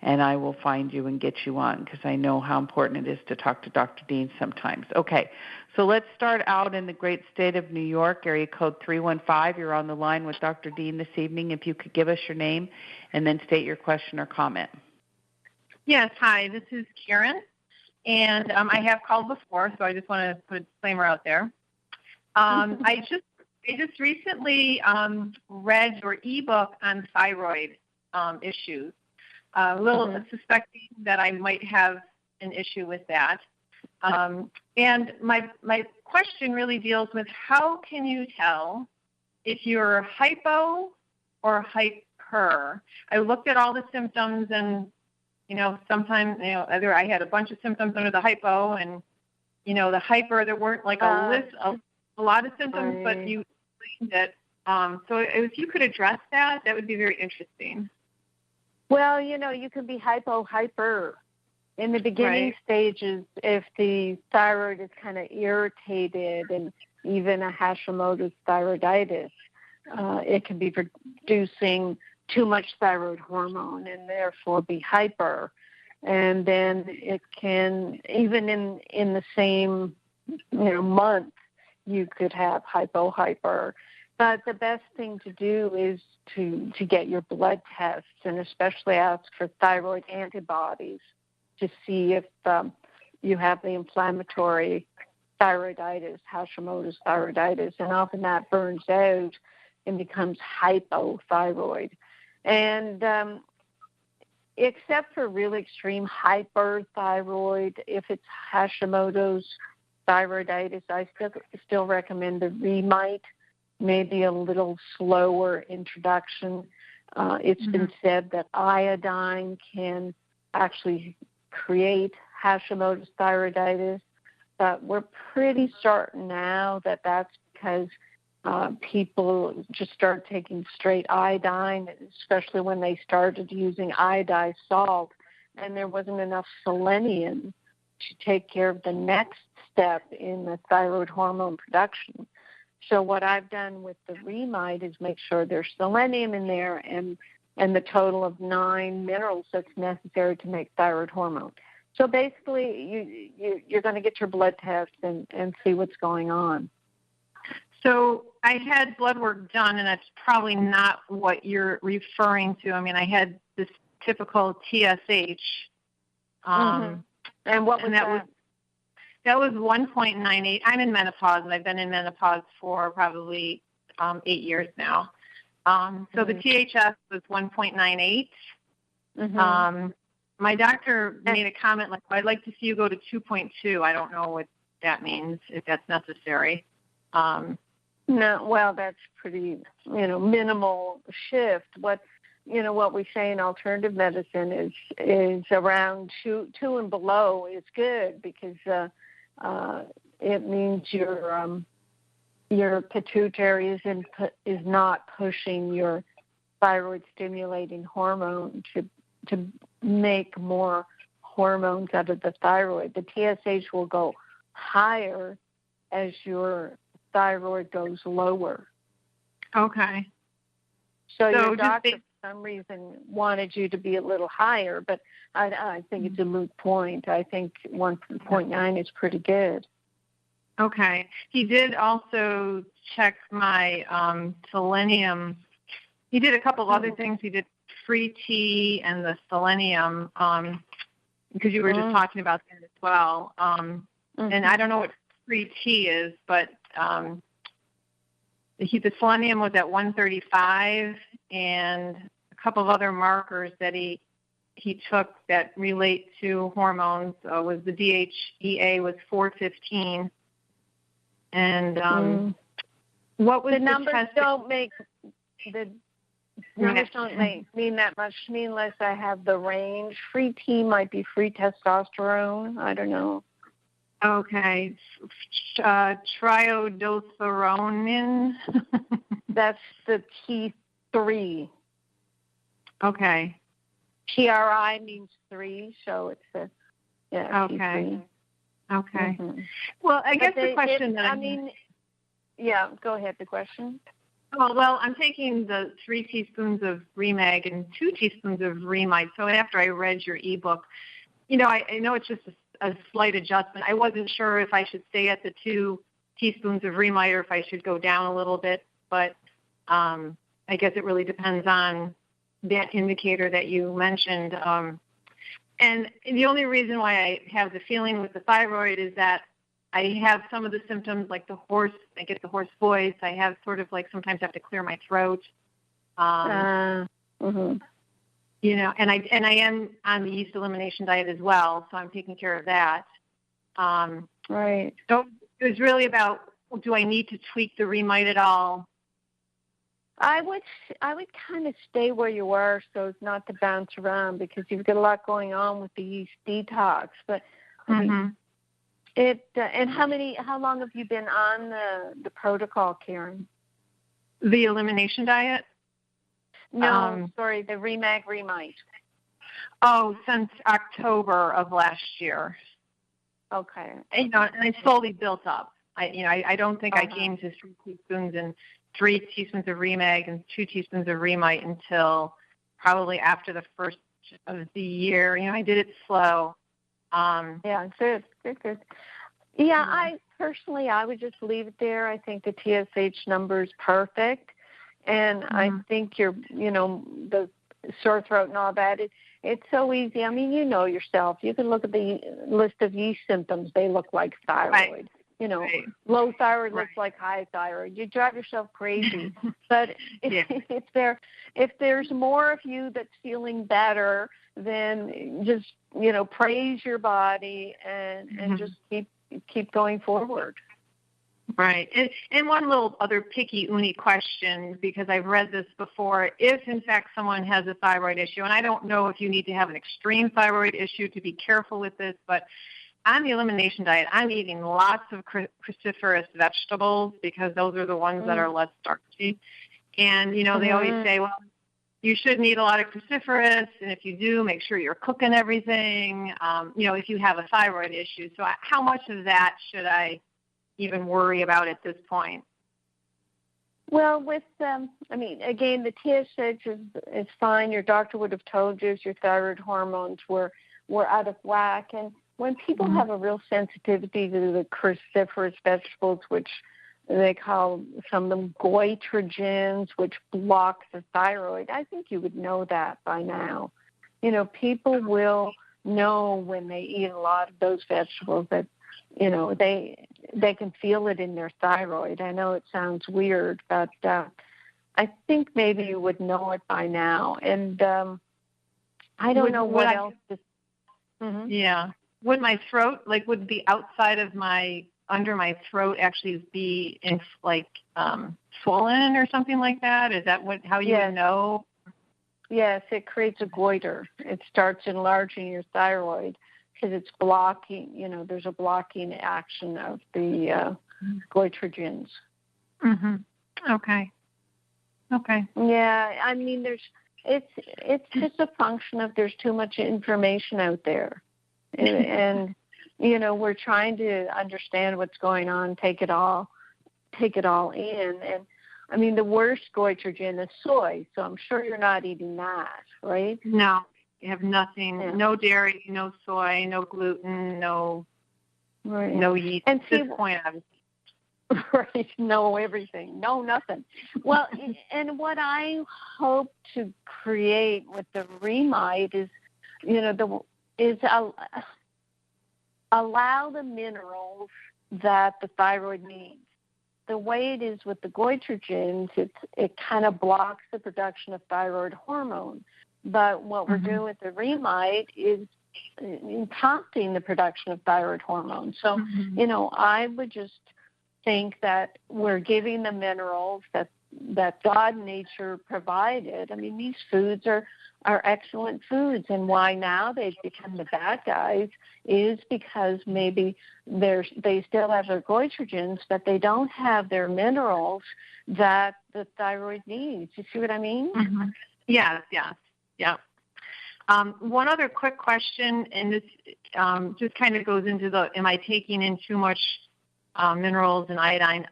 and I will find you and get you on because I know how important it is to talk to Dr. Dean sometimes. Okay, so let's start out in the great state of New York, area code 315. You're on the line with Dr. Dean this evening. If you could give us your name and then state your question or comment. Yes, hi, this is Karen. And I have called before, so I just want to put a disclaimer out there. I just recently read your ebook on thyroid issues. A little suspecting that I might have an issue with that. And my question really deals with how can you tell if you're hypo or hyper? I looked at all the symptoms and sometimes, either I had a bunch of symptoms under the hypo and, the hyper, there weren't like a lot of symptoms, but you explained it. So if you could address that would be very interesting. Well, you can be hyper. In the beginning stages, if the thyroid is kind of irritated and even a Hashimoto's thyroiditis, it can be producing too much thyroid hormone and therefore be hyper. And then it can, even in the same month, you could have hyper. But the best thing to do is to get your blood tests and especially ask for thyroid antibodies to see if you have the inflammatory thyroiditis, Hashimoto's thyroiditis, and often that burns out and becomes hypothyroid. And except for really extreme hyperthyroid, if it's Hashimoto's thyroiditis, I still recommend the Remite, maybe a little slower introduction. It's been said that iodine can actually create Hashimoto's thyroiditis, but we're pretty certain now that that's because people just started taking straight iodine, especially when they started using iodized salt, and there wasn't enough selenium to take care of the next step in the thyroid hormone production. So what I've done with the Remite is make sure there's selenium in there and the total of 9 minerals that's necessary to make thyroid hormone. So basically, you're going to get your blood test and see what's going on. So I had blood work done, and that's probably not what you're referring to. I mean, I had this typical TSH. And what was that? That was 1.98. I'm in menopause, and I've been in menopause for probably 8 years now. So the THS was 1.98. My doctor made a comment like, I'd like to see you go to 2.2. I don't know what that means, if that's necessary. No, well, that's pretty, minimal shift. What we say in alternative medicine is around 2 and below is good because it means your pituitary is not pushing your thyroid stimulating hormone to make more hormones out of the thyroid. The TSH will go higher as your thyroid goes lower. Okay. So your doctor, for some reason, wanted you to be a little higher, but I think it's a moot point. I think 1.9 is pretty good. Okay. He did also check my selenium. He did a couple other things. He did free tea and the selenium because you were just talking about that as well. And I don't know what free tea is, but the selenium was at 135, and a couple of other markers that he took that relate to hormones was the DHEA was 415. And what was the numbers test? Don't make the numbers don't mean that much to me unless I have the range. Free T might be free testosterone. I don't know. Okay, triodothyronin. That's the T3. Okay. TRI means 3, so it's the Okay. T3. Okay. Well, I guess the question yeah, go ahead. The question. Oh, well, I'm taking the 3 teaspoons of Remag and 2 teaspoons of Remite. So after I read your ebook, I know it's just a slight adjustment. I wasn't sure if I should stay at the 2 teaspoons of Remite or if I should go down a little bit. But I guess it really depends on that indicator that you mentioned. And the only reason why I have the feeling with the thyroid is that I have some of the symptoms like I get the hoarse voice. I have sort of like sometimes have to clear my throat. And I am on the yeast elimination diet as well, so I'm taking care of that. Right. So it was really about, do I need to tweak the Remite at all? I would kind of stay where you are so as not to bounce around because you've got a lot going on with the yeast detox. But I mean, and how long have you been on the protocol, Karen? The elimination diet? No, sorry, the Remite. Oh, since October of last year. Okay. And I slowly built up. I don't think I came to 3 teaspoons and 3 teaspoons of Remag and 2 teaspoons of Remite until probably after the first of the year. I did it slow. Yeah, good. Yeah, I would just leave it there. I think the TSH number is perfect. And I think the sore throat and all that, it's so easy. I mean, you know yourself. You can look at the list of yeast symptoms. They look like thyroid. Right. Low thyroid looks like high thyroid. You drive yourself crazy. But if there's more of you that's feeling better, then just, praise your body and just keep going forward. Right. And one little other picky uni question, because I've read this before, if in fact someone has a thyroid issue, and I don't know if you need to have an extreme thyroid issue to be careful with this, but on the elimination diet, I'm eating lots of cruciferous vegetables because those are the ones that are less starchy. And, they always say, well, you shouldn't eat a lot of cruciferous, and if you do, make sure you're cooking everything, if you have a thyroid issue. So how much of that should I even worry about at this point? Well, again, the TSH is fine. Your doctor would have told you if your thyroid hormones were out of whack. And when people have a real sensitivity to the cruciferous vegetables, which they call some of them goitrogens, which block the thyroid, I think you would know that by now. People will know when they eat a lot of those vegetables that, they can feel it in their thyroid. I know it sounds weird, but I think maybe you would know it by now. And I don't know what else to... Yeah. Would my throat, would the outside of under my throat actually be swollen or something like that? Is that how you would know? Yes, it creates a goiter. It starts enlarging your thyroid because it's blocking, there's a blocking action of the goitrogens. Okay. Yeah, I mean, it's just a function of there's too much information out there. And we're trying to understand what's going on, take it all in. And I mean, the worst goitrogen is soy, so I'm sure you're not eating that, right? No, you have nothing, no dairy, no soy, no gluten, no Right. No yeast And at this point. Right. No everything. No nothing. Well, and what I hope to create with the Remite is, allow the minerals that the thyroid needs. The way it is with the goitrogens, it kind of blocks the production of thyroid hormone. But what we're doing with the Remite is prompting the production of thyroid hormone. So, I would just think that we're giving the minerals that God nature provided. I mean, these foods are excellent foods, and why now they've become the bad guys is because maybe they still have their goitrogens, but they don't have their minerals that the thyroid needs. You see what I mean? Mm-hmm. Yeah. One other quick question, and this just kind of goes into am I taking in too much minerals and iodine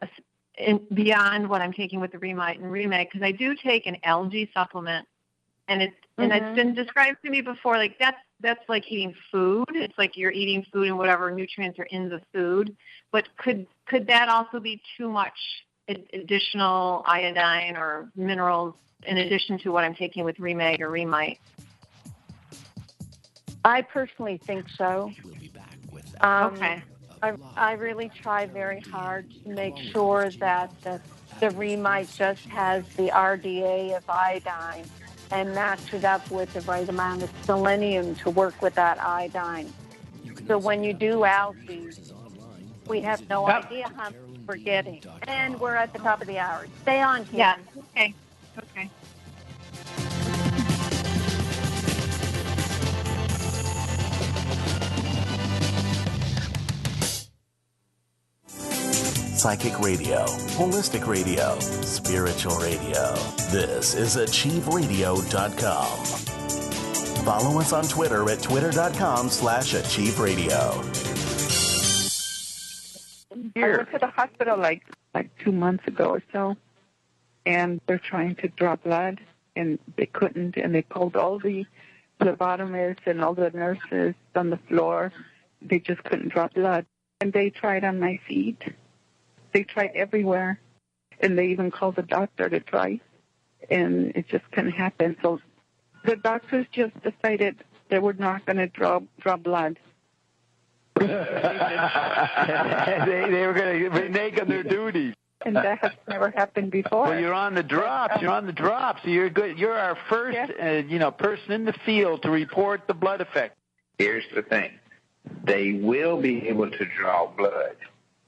beyond what I'm taking with the Remite and Remake? Because I do take an algae supplement, and it's been described to me before, like that's like eating food. It's like you're eating food and whatever nutrients are in the food. But could that also be too much additional iodine or minerals in addition to what I'm taking with Remake or Remite? I personally think so. We'll be back with Okay. I really try very hard to make sure that the Remite just has the RDA of iodine and match it up with the right amount of selenium to work with that iodine. So when you do algae, we have no idea how much we're getting. And we're at the top of the hour. Stay on here. Yeah. Okay. Psychic radio, holistic radio, spiritual radio. This is achieveradio.com. Follow us on Twitter at twitter.com/achieveradio. I went to the hospital like 2 months ago or so, and they're trying to draw blood, and they couldn't, and they pulled all the phlebotomists and all the nurses on the floor. They just couldn't draw blood. And they tried on my feet. They tried everywhere, and they even called the doctor to try, and it just couldn't happen. So the doctors just decided they were not going to draw blood. They were going to renege on their duties. And that has never happened before. Well, you're on the drops. So you're good. You're our first, person in the field to report the blood effect. Here's the thing. They will be able to draw blood.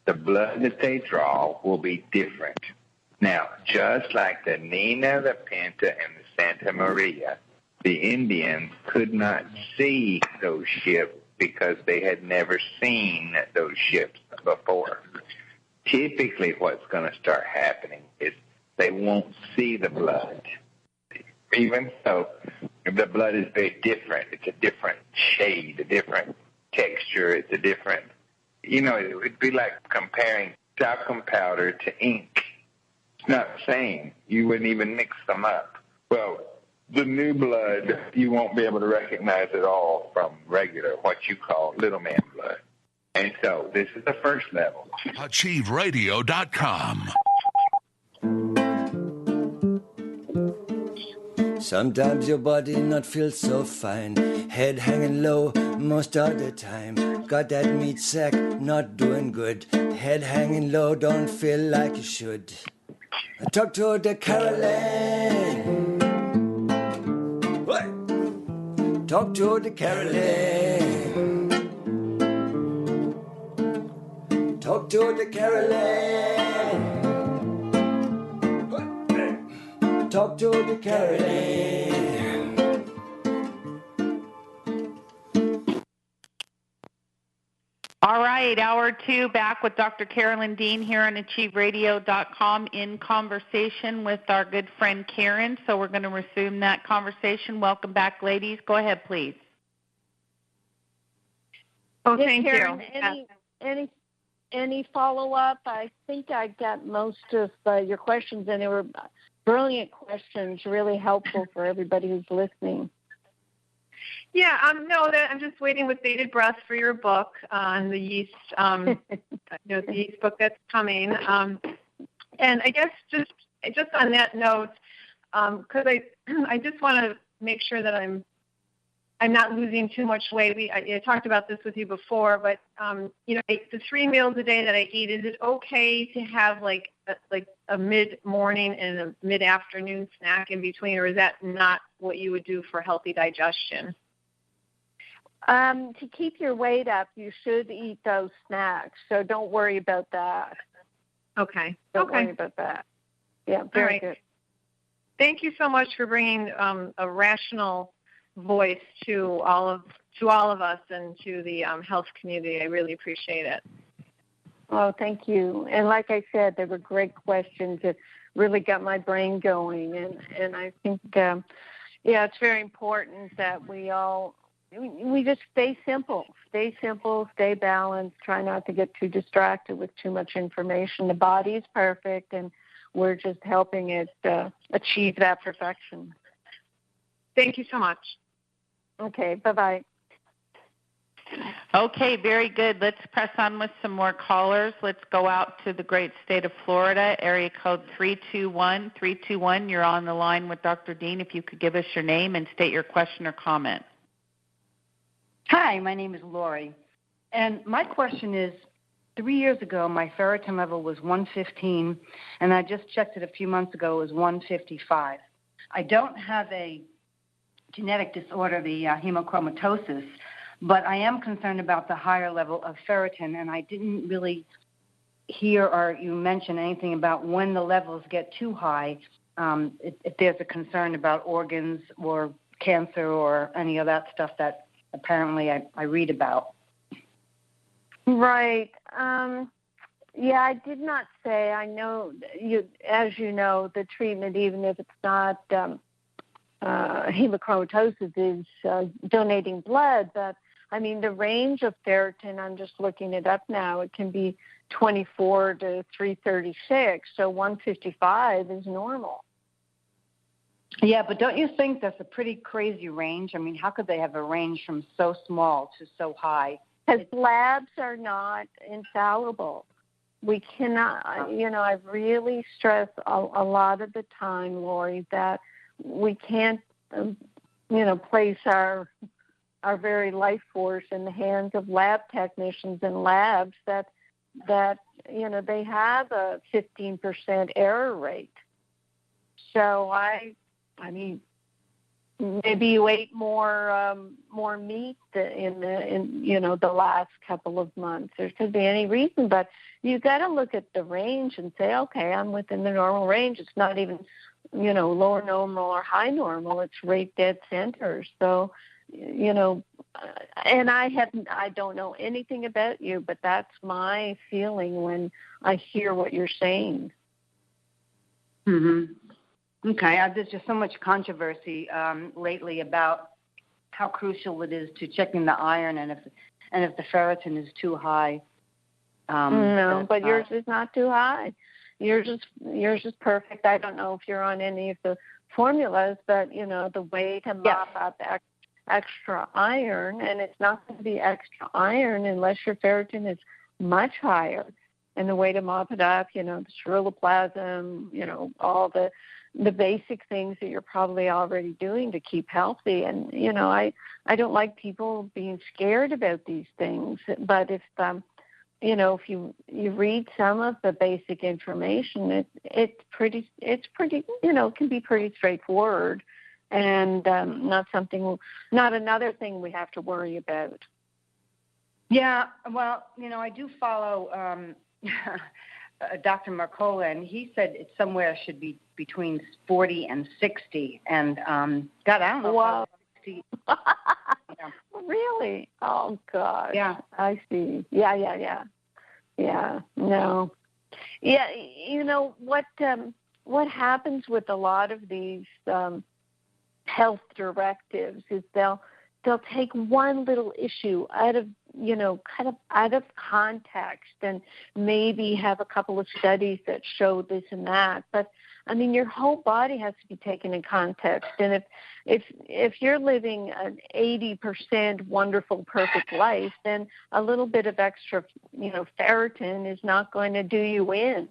The blood that they draw will be different. Now, just like the Nina, the Pinta, and the Santa Maria, the Indians could not see those ships because they had never seen those ships before. Typically what's going to start happening is they won't see the blood. Even so, the blood is very different. It's a different shade, a different texture. It's a different, it would be like comparing talcum powder to ink. It's not the same. You wouldn't even mix them up. Well, the new blood, you won't be able to recognize it all from regular, what you call little man blood. And so this is the first level. achieveradio.com. Sometimes your body not feel so fine, head hanging low most of the time. Got that meat sack, not doing good. Head hanging low, don't feel like you should. I talk to the Carolyn. What? Talk to the Carolyn. Talk to the Carolyn. Talk to the Carolyn. All right, hour two, back with Dr. Carolyn Dean here on achieveradio.com in conversation with our good friend Karen. So we're going to resume that conversation. Welcome back, ladies. Go ahead, please. Oh, Yes, thank Karen, you. Any follow-up? I think I got most of your questions, and they were brilliant questions, really helpful for everybody who's listening. Yeah, no, I'm just waiting with bated breath for your book on the yeast, the yeast book that's coming. And I guess just on that note, because I just want to make sure that I'm not losing too much weight. I talked about this with you before, but the 3 meals a day that I eat, is it okay to have like a mid-morning and a mid-afternoon snack in between, or is that not what you would do for healthy digestion? To keep your weight up, you should eat those snacks, so don't worry about that. Okay. Don't worry about that. Yeah, very good. Thank you so much for bringing a rational voice to all of us and to the health community. I really appreciate it. Oh, thank you. And like I said, they were great questions. It really got my brain going. And I think, it's very important that we just stay simple, stay balanced, try not to get too distracted with too much information. The body is perfect, and we're just helping it achieve that perfection. Thank you so much. Okay, bye-bye. Okay, very good. Let's press on with some more callers. Let's go out to the great state of Florida, area code 321. 321, you're on the line with Dr. Dean. If you could give us your name and state your question or comment. Hi, my name is Lori. And my question is, 3 years ago, my ferritin level was 115, and I just checked it a few months ago. It was 155. I don't have a genetic disorder, the hemochromatosis, but I am concerned about the higher level of ferritin, and I didn't really hear or you mention anything about when the levels get too high, if there's a concern about organs or cancer or any of that stuff that apparently I read about. Right. I did not say. I know, as you know, the treatment, even if it's not hemochromatosis, is donating blood. But, I mean, the range of ferritin, I'm just looking it up now, it can be 24 to 336, so 155 is normal. Yeah, but don't you think that's a pretty crazy range? I mean, how could they have a range from so small to so high? Because labs are not infallible. We cannot, I really stress a lot of the time, Lori, that we can't, place our very life force in the hands of lab technicians and labs that they have a 15% error rate. So I mean, maybe you ate more meat in the last couple of months. There could be any reason, but you got to look at the range and say, okay, I'm within the normal range. It's not even, lower normal or high normal. It's right dead center. So, and I don't know anything about you, but that's my feeling when I hear what you're saying. Mm-hmm. Okay, there's just so much controversy lately about how crucial it is to checking the iron and if the ferritin is too high. No, but yours is not too high. Yours is perfect. I don't know if you're on any of the formulas, but the way to mop up extra iron, and it's not going to be extra iron unless your ferritin is much higher. And the way to mop it up, the ceruloplasmin, all the basic things that you're probably already doing to keep healthy. And, I don't like people being scared about these things. But if, if you read some of the basic information, it's pretty, can be pretty straightforward and not another thing we have to worry about. Yeah, well, I do follow Dr. Mercola, and he said it somewhere should be between 40 and 60. And, God, I don't know. Wow. 60. Really? Oh, God. Yeah. I see. Yeah. No. Yeah, what happens with a lot of these health directives is they'll take one little issue out of kind of out of context and maybe have a couple of studies that show this and that. But I mean, your whole body has to be taken in context. And if you're living an 80% wonderful, perfect life, then a little bit of extra, ferritin is not going to do you in.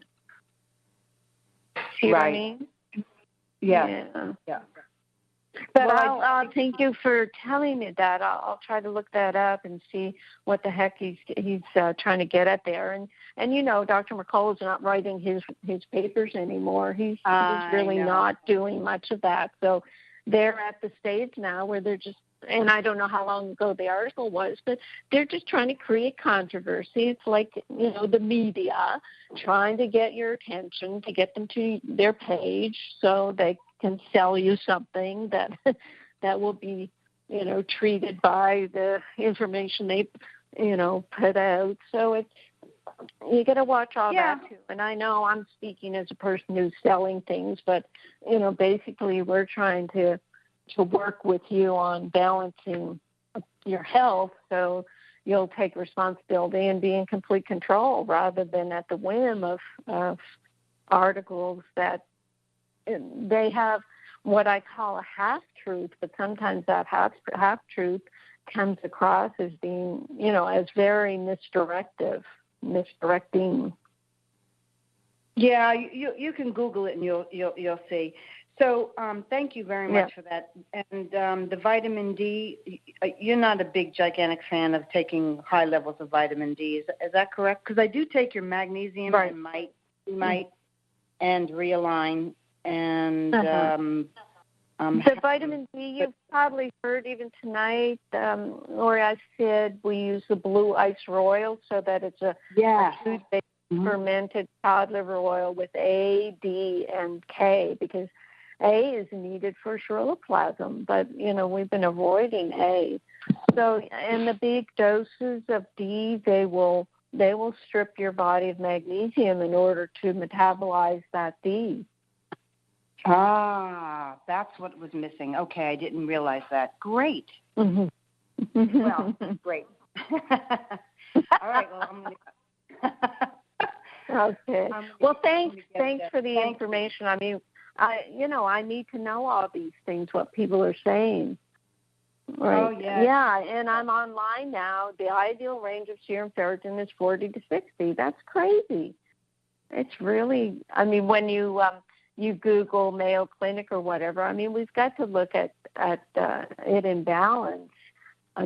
See what I mean? Yeah. But I'll thank you for telling me that. I'll try to look that up and see what the heck he's trying to get at there. And Dr. McCullough is not writing his papers anymore. He's really not doing much of that. So they're at the stage now where they're just, and I don't know how long ago the article was, but they're just trying to create controversy. It's like, the media trying to get your attention, to get them to their page so they can sell you something that will be, treated by the information they, put out. So you got to watch all that too. And I know I'm speaking as a person who's selling things, but, basically we're trying to work with you on balancing your health so you'll take responsibility and be in complete control rather than at the whim of articles that they have what I call a half-truth, but sometimes that half-truth comes across as being, as very misdirecting. Yeah, you can Google it and you'll see. So thank you very much for that. And the vitamin D, you're not a big, gigantic fan of taking high levels of vitamin D. Is that correct? Because I do take your magnesium and might and realign. And the vitamin D, you've probably heard even tonight, Lori, I said we use the blue ice royal so that it's a food-based fermented cod liver oil with A, D, and K, because A is needed for ceruloplasm, but, we've been avoiding A. So in the big doses of D, they will strip your body of magnesium in order to metabolize that D. Ah, that's what was missing. Okay, I didn't realize that. Great. Well, great. All right, well, I'm going to... Okay. Well, thanks for the information. I mean, I need to know all these things, what people are saying. Right. Oh, yeah. Yeah, and I'm online now. The ideal range of serum ferritin is 40 to 60. That's crazy. It's really, I mean, when you Google Mayo Clinic or whatever, I mean, we've got to look at it in balance.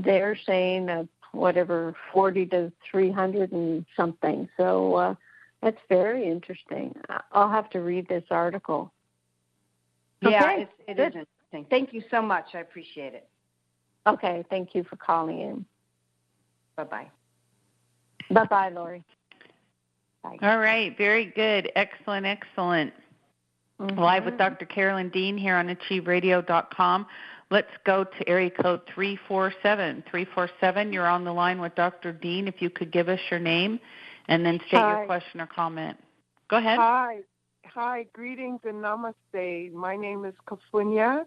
They're saying whatever 40 to 300 and something. So that's very interesting. I'll have to read this article. Yeah, it is interesting. Thank you so much. I appreciate it. Okay, thank you for calling in. Bye-bye. Bye-bye, Lori. Bye. All right, very good. Excellent. Mm-hmm. Live with Dr. Carolyn Dean here on achieveradio.com. Let's go to area code 347. 347, you're on the line with Dr. Dean. If you could give us your name and then state your question or comment. Go ahead. Hi, greetings and namaste. My name is Kafunya,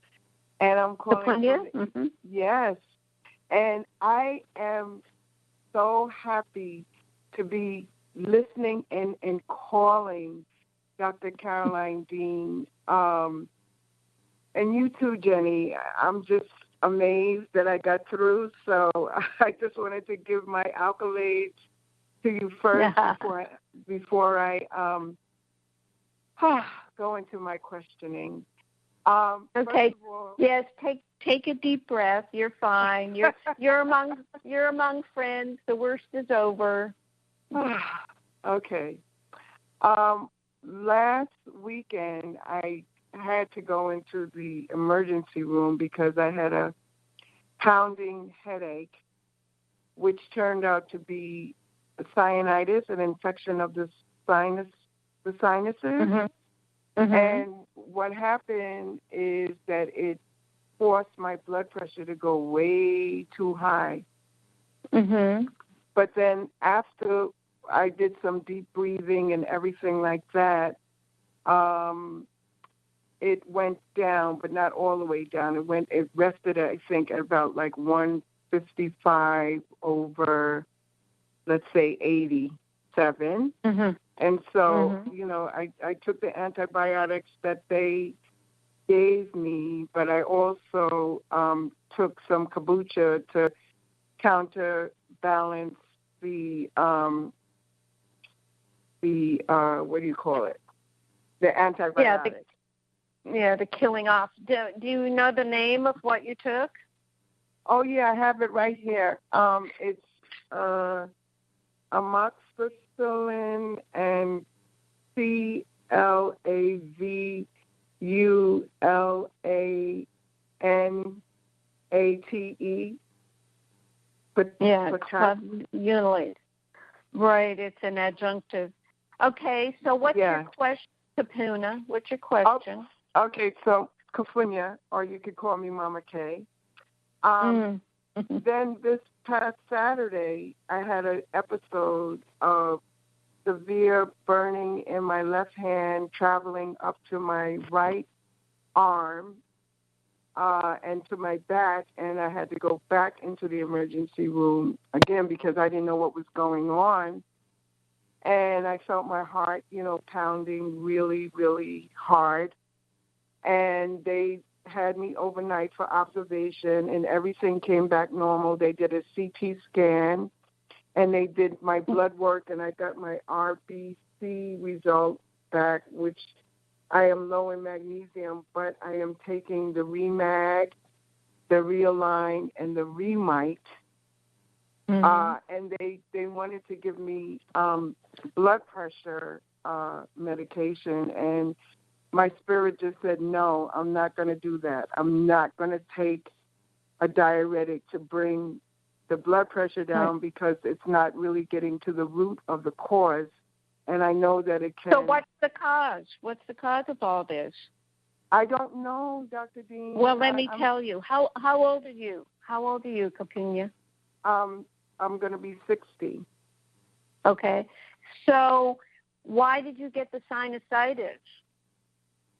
and I'm calling. Kafunya? Yes, and I am so happy to be listening and calling Dr. Carolyn Dean. And you too, Jenny. I'm just amazed that I got through. So I just wanted to give my accolades to you first before I go into my questioning. Okay. All, yes, take a deep breath. You're fine. You're among friends. The worst is over. Okay. Last weekend, I had to go into the emergency room because I had a pounding headache, which turned out to be a sinusitis, an infection of the sinuses. Mm-hmm. And what happened is that it forced my blood pressure to go way too high. Mm-hmm. But then after I did some deep breathing and everything like that, it went down, but not all the way down. It rested, I think, at about like 1 55 over, let's say, 87. Mm-hmm. And so, I took the antibiotics that they gave me, but I also took some kombucha to counterbalance the what do you call it? The antibiotics. The killing off. Do you know the name of what you took? Oh yeah, I have it right here. It's amoxicillin and CLAVULANATE. Clavulate. Right, it's an adjunctive. Okay, so what's your question, Kapuna? What's your question? Okay, so Kafunya, or you could call me Mama K. Then this past Saturday, I had an episode of severe burning in my left hand, traveling up to my right arm and to my back, and I had to go back into the emergency room again because I didn't know what was going on. And I felt my heart, pounding really, really hard. And they had me overnight for observation, and everything came back normal. They did a CT scan, and they did my blood work, and I got my RBC result back, which I am low in magnesium, but I am taking the Remag, the Realign, and the Remite. And they wanted to give me blood pressure medication, and my spirit just said, no, I'm not going to do that. I'm not going to take a diuretic to bring the blood pressure down because it's not really getting to the root of the cause. And I know that it can. So what's the cause? What's the cause of all this? I don't know, Dr. Dean. Well, let me tell you. How old are you? How old are you, Kapunya? I'm going to be 60. Okay. So why did you get the sinusitis?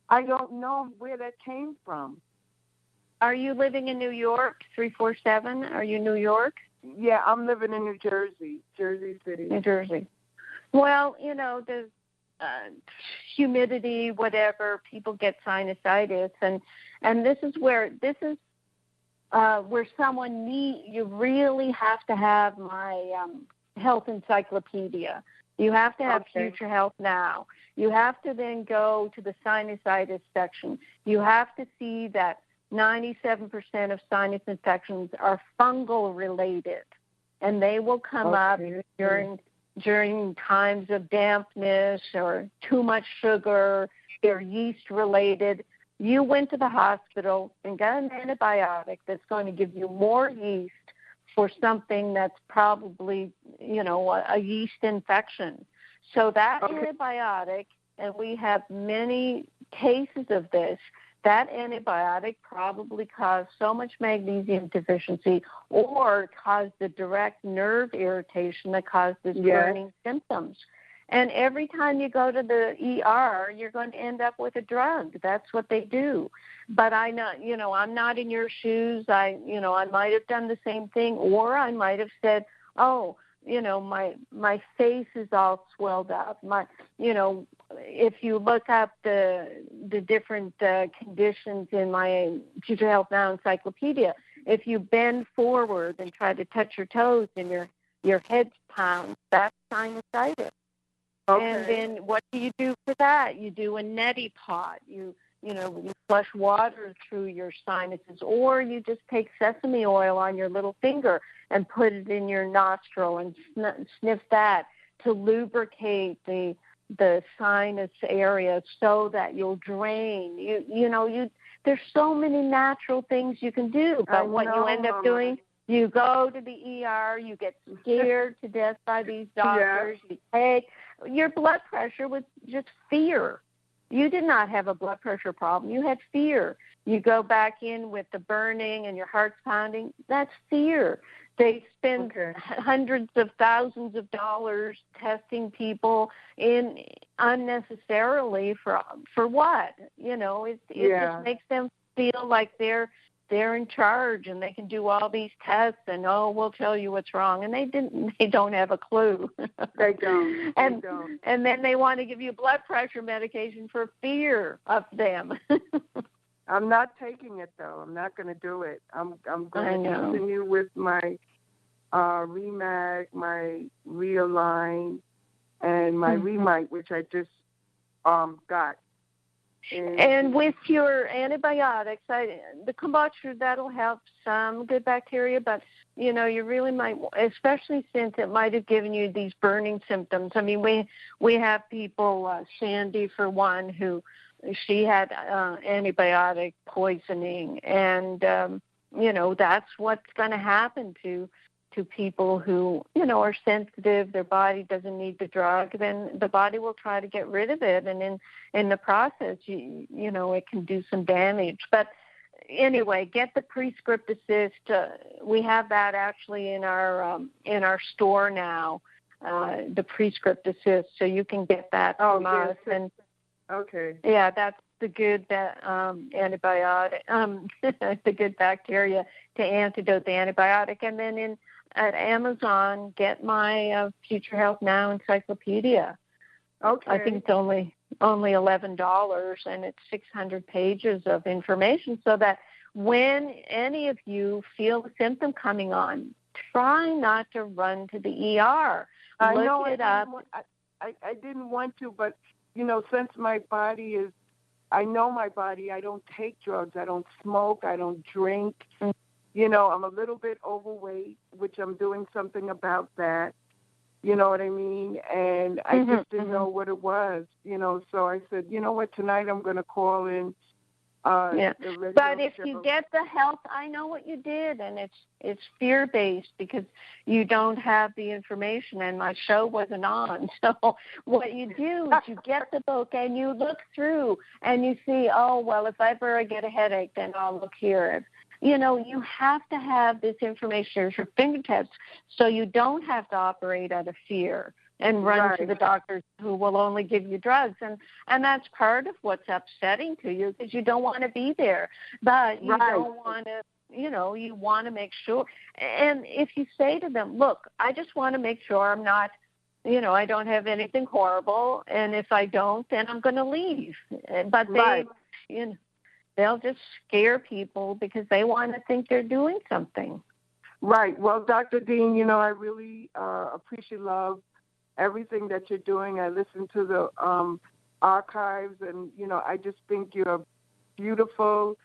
I don't know where that came from. Are you living in New York, 347? Are you New York? Yeah, I'm living in New Jersey, Jersey City. New Jersey. Well, the humidity, whatever, people get sinusitis, and this is where someone you really have to have my health encyclopedia. You have to have Future Health Now. You have to then go to the sinusitis section. You have to see that 97% of sinus infections are fungal related, and they will come up during times of dampness or too much sugar. They're yeast related. You went to the hospital and got an antibiotic that's going to give you more yeast for something that's probably, a yeast infection. So that antibiotic, and we have many cases of this, that antibiotic probably caused so much magnesium deficiency or caused the direct nerve irritation that caused this burning symptoms. And every time you go to the ER, you're going to end up with a drug. That's what they do. But I know, I'm not in your shoes. I might have done the same thing, or I might have said, my face is all swelled up. If you look up the different conditions in my Future Health Now encyclopedia, if you bend forward and try to touch your toes and your head's pound, that's sinusitis. Okay. And then what do you do for that? You do a neti pot. You flush water through your sinuses, or you just take sesame oil on your little finger and put it in your nostril and sniff that to lubricate the sinus area so that you'll drain. There's so many natural things you can do, but what you end up doing, you go to the ER, you get scared to death by these doctors. Your blood pressure was just fear. You did not have a blood pressure problem. You had fear. You go back in with the burning and your heart's pounding. That's fear. They spend hundreds of thousands of dollars testing people in unnecessarily for what? It just makes them feel like they're they're in charge and they can do all these tests and, we'll tell you what's wrong. And they don't have a clue. They don't. And then they want to give you blood pressure medication for fear of them. I'm not taking it, though. I'm not going to do it. I'm going to continue with my Remag, my Realign, and my Remite, which I just got. And with your antibiotics, the kombucha, that'll help some good bacteria, but, you really might, especially since it might have given you these burning symptoms. I mean, we have people, Sandy, for one, who she had antibiotic poisoning, and, that's what's going to happen to people who, are sensitive, their body doesn't need the drug, then the body will try to get rid of it. And in the process, it can do some damage. But anyway, get the Prescript Assist. We have that actually in our store now, the Prescript Assist, so you can get that from us. And okay. Yeah, that's the good antibiotic, the good bacteria to antidote the antibiotic. And then at Amazon, get my Future Health Now encyclopedia. Okay. I think it's only $11, and it's 600 pages of information, so that when any of you feel a symptom coming on, try not to run to the ER. Look it up. I didn't want to, but, since my body is, I know my body, I don't take drugs, I don't smoke, I don't drink. I'm a little bit overweight, which I'm doing something about that. You know what I mean? And I just didn't know what it was, so I said, you know what, tonight I'm going to call in. But if you get the health, I know what you did, and it's fear-based because you don't have the information, and my show wasn't on. So what you do is you get the book and you look through and you see, if I ever get a headache, then I'll look here. You have to have this information at your fingertips so you don't have to operate out of fear and run to the doctors who will only give you drugs. And that's part of what's upsetting to you because you don't want to be there. But you don't want to, you want to make sure. And if you say to them, look, I just want to make sure I'm not, I don't have anything horrible. And if I don't, then I'm going to leave. But they'll just scare people because they want to think they're doing something. Right. Well, Dr. Dean, I really love everything that you're doing. I listen to the archives, and, I just think you're a beautiful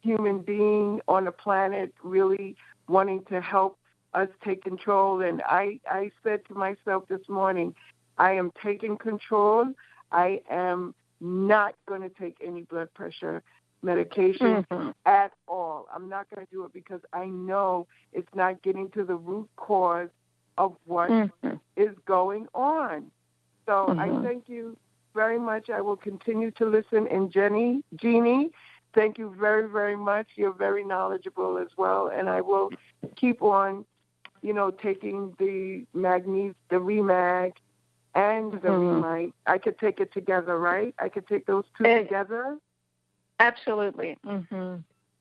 human being on the planet, really wanting to help us take control. And I said to myself this morning, I am taking control. I am not going to take any blood pressure medication at all. I'm not going to do it because I know it's not getting to the root cause of what is going on. So I thank you very much. I will continue to listen. And Jeannie, thank you very, very much. You're very knowledgeable as well. And I will keep on, taking the Remag and the Remite. I could take it together, right? I could take those two together? Absolutely.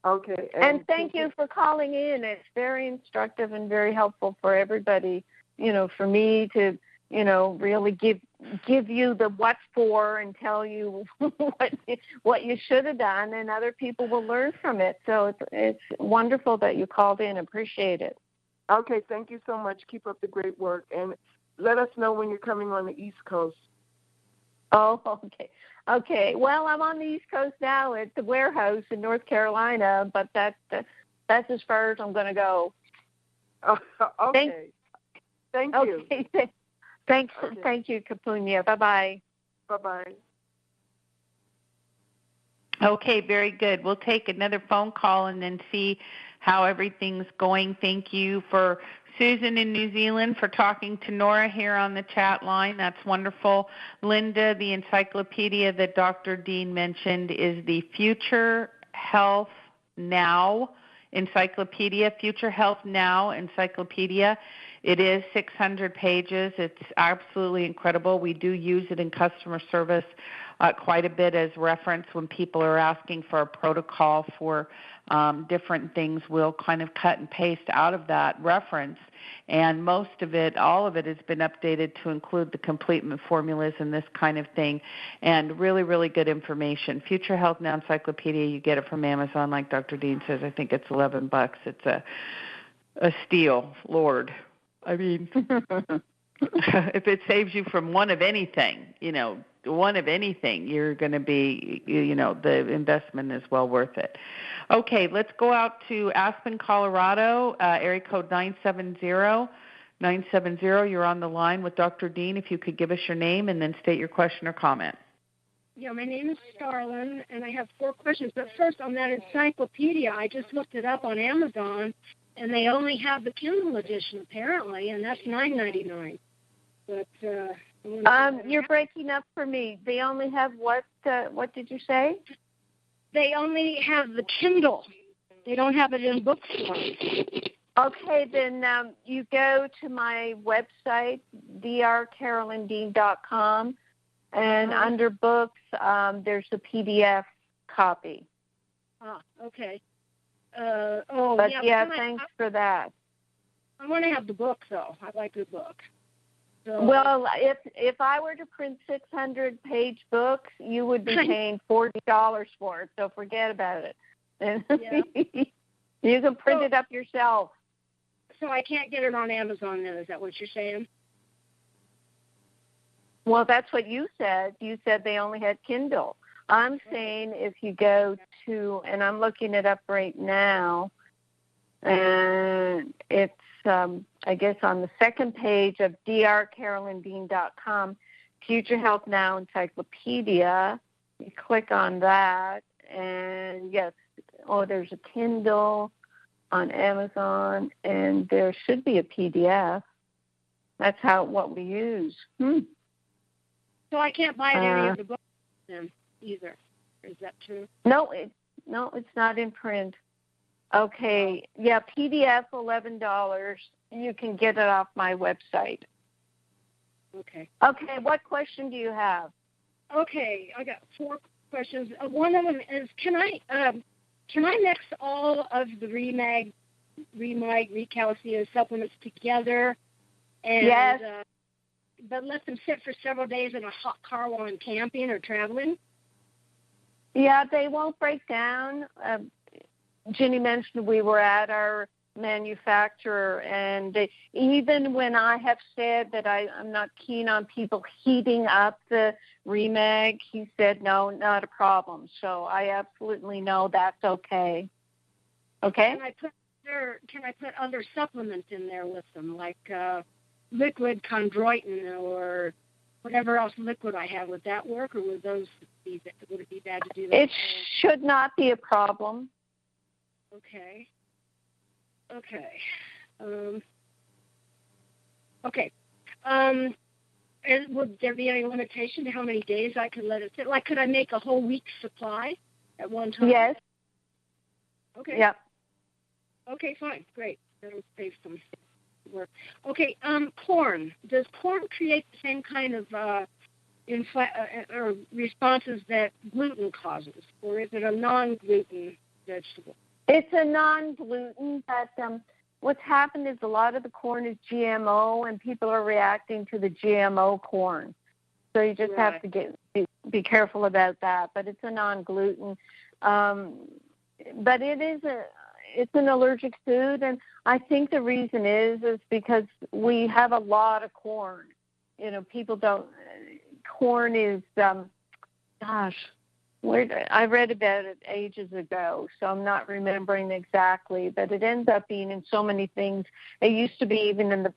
Okay. And thank you for calling in. It's very instructive and very helpful for everybody, for me to, really give you the what for and tell you what you should have done, and other people will learn from it. So it's wonderful that you called in. Appreciate it. Okay. Thank you so much. Keep up the great work. And let us know when you're coming on the East Coast. Oh, okay. Okay. Well, I'm on the East Coast now at the warehouse in North Carolina, but that's as far as I'm going to go. Okay. Thank you. Okay. Thanks. Okay. Thank you, Capunia. Bye-bye. Bye-bye. Okay, very good. We'll take another phone call and then see how everything's going. Thank you for Susan in New Zealand for talking to Nora here on the chat line. That's wonderful. Linda, the encyclopedia that Dr. Dean mentioned is the Future Health Now Encyclopedia, Future Health Now Encyclopedia. It is 600 pages. It's absolutely incredible. We do use it in customer service quite a bit as reference when people are asking for a protocol for different things we'll kind of cut and paste out of that reference. And most of it, all of it, has been updated to include the complete formulas and this kind of thing, and really, really good information. Future Health Now Encyclopedia, you get it from Amazon, like Dr. Dean says. I think it's $11. It's a steal, Lord. I mean, if it saves you from one of anything, you're going to be, the investment is well worth it. Okay, let's go out to Aspen, Colorado, area code 970. 970, you're on the line with Dr. Dean. If you could give us your name and then state your question or comment. Yeah, my name is Starlin, and I have 4 questions. But first, on that encyclopedia, I just looked it up on Amazon, and they only have the Kindle edition, apparently, and that's $9.99. But you're breaking up for me. They only have what did you say? They only have the Kindle. They don't have it in book form. Okay, then you go to my website, drcarolyndean.com, and under books, there's a PDF copy. Okay. Thanks for that. I want to have the book, though. I like the book. So, well, if I were to print 600-page books, you would be paying $40 for it, so forget about it. You can print it up yourself. So I can't get it on Amazon then, is that what you're saying? Well, that's what you said. You said they only had Kindle. I'm saying if you go to, and I'm looking it up right now, and it's, I guess, on the second page of drcarolyndean.com, Future Health Now Encyclopedia. You click on that, and yes, there's a Kindle on Amazon, and there should be a PDF. That's what we use. So I can't buy any of the books then either. Is that true? No, it's not in print. Okay, yeah, PDF $11. You can get it off my website. Okay. Okay, what question do you have? Okay, I got 4 questions. One of them is, can I mix all of the Remag, Recalcium supplements together? And, yes. But let them sit for several days in a hot car while I'm camping or traveling? Yeah, they won't break down. Ginny mentioned we were at our manufacturer, and even when I have said that I'm not keen on people heating up the Remag, he said, no, not a problem. So I absolutely know that's okay. Okay? Can I put other supplements in there with them, like liquid chondroitin or whatever else liquid I have? Would that work, or would it be bad to do that? It should not be a problem. Okay. And would there be any limitation to how many days I could let it sit? Like, could I make a whole week's supply at one time? Yes. Okay. Yep. Okay, fine. Great. That'll save some work. Okay, corn. Does corn create the same kind of responses that gluten causes, or is it a non-gluten vegetable? It's a non-gluten, but what's happened is a lot of the corn is GMO, and people are reacting to the GMO corn. So you just have to be careful about that. But it's a non-gluten. But it's an allergic food, and I think the reason is because we have a lot of corn. People don't. Corn is, I read about it ages ago, so I'm not remembering exactly, but it ends up being in so many things. It used to be even in the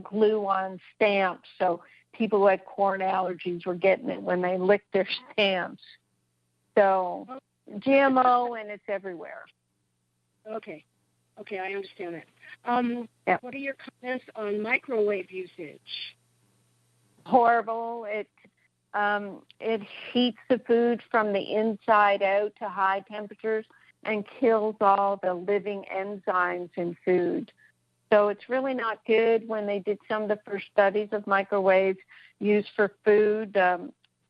glue on stamps, so people who had corn allergies were getting it when they licked their stamps. So GMO, and it's everywhere. Okay, I understand that. What are your comments on microwave usage? Horrible. It heats the food from the inside out to high temperatures and kills all the living enzymes in food. So it's really not good. When they did some of the first studies of microwaves used for food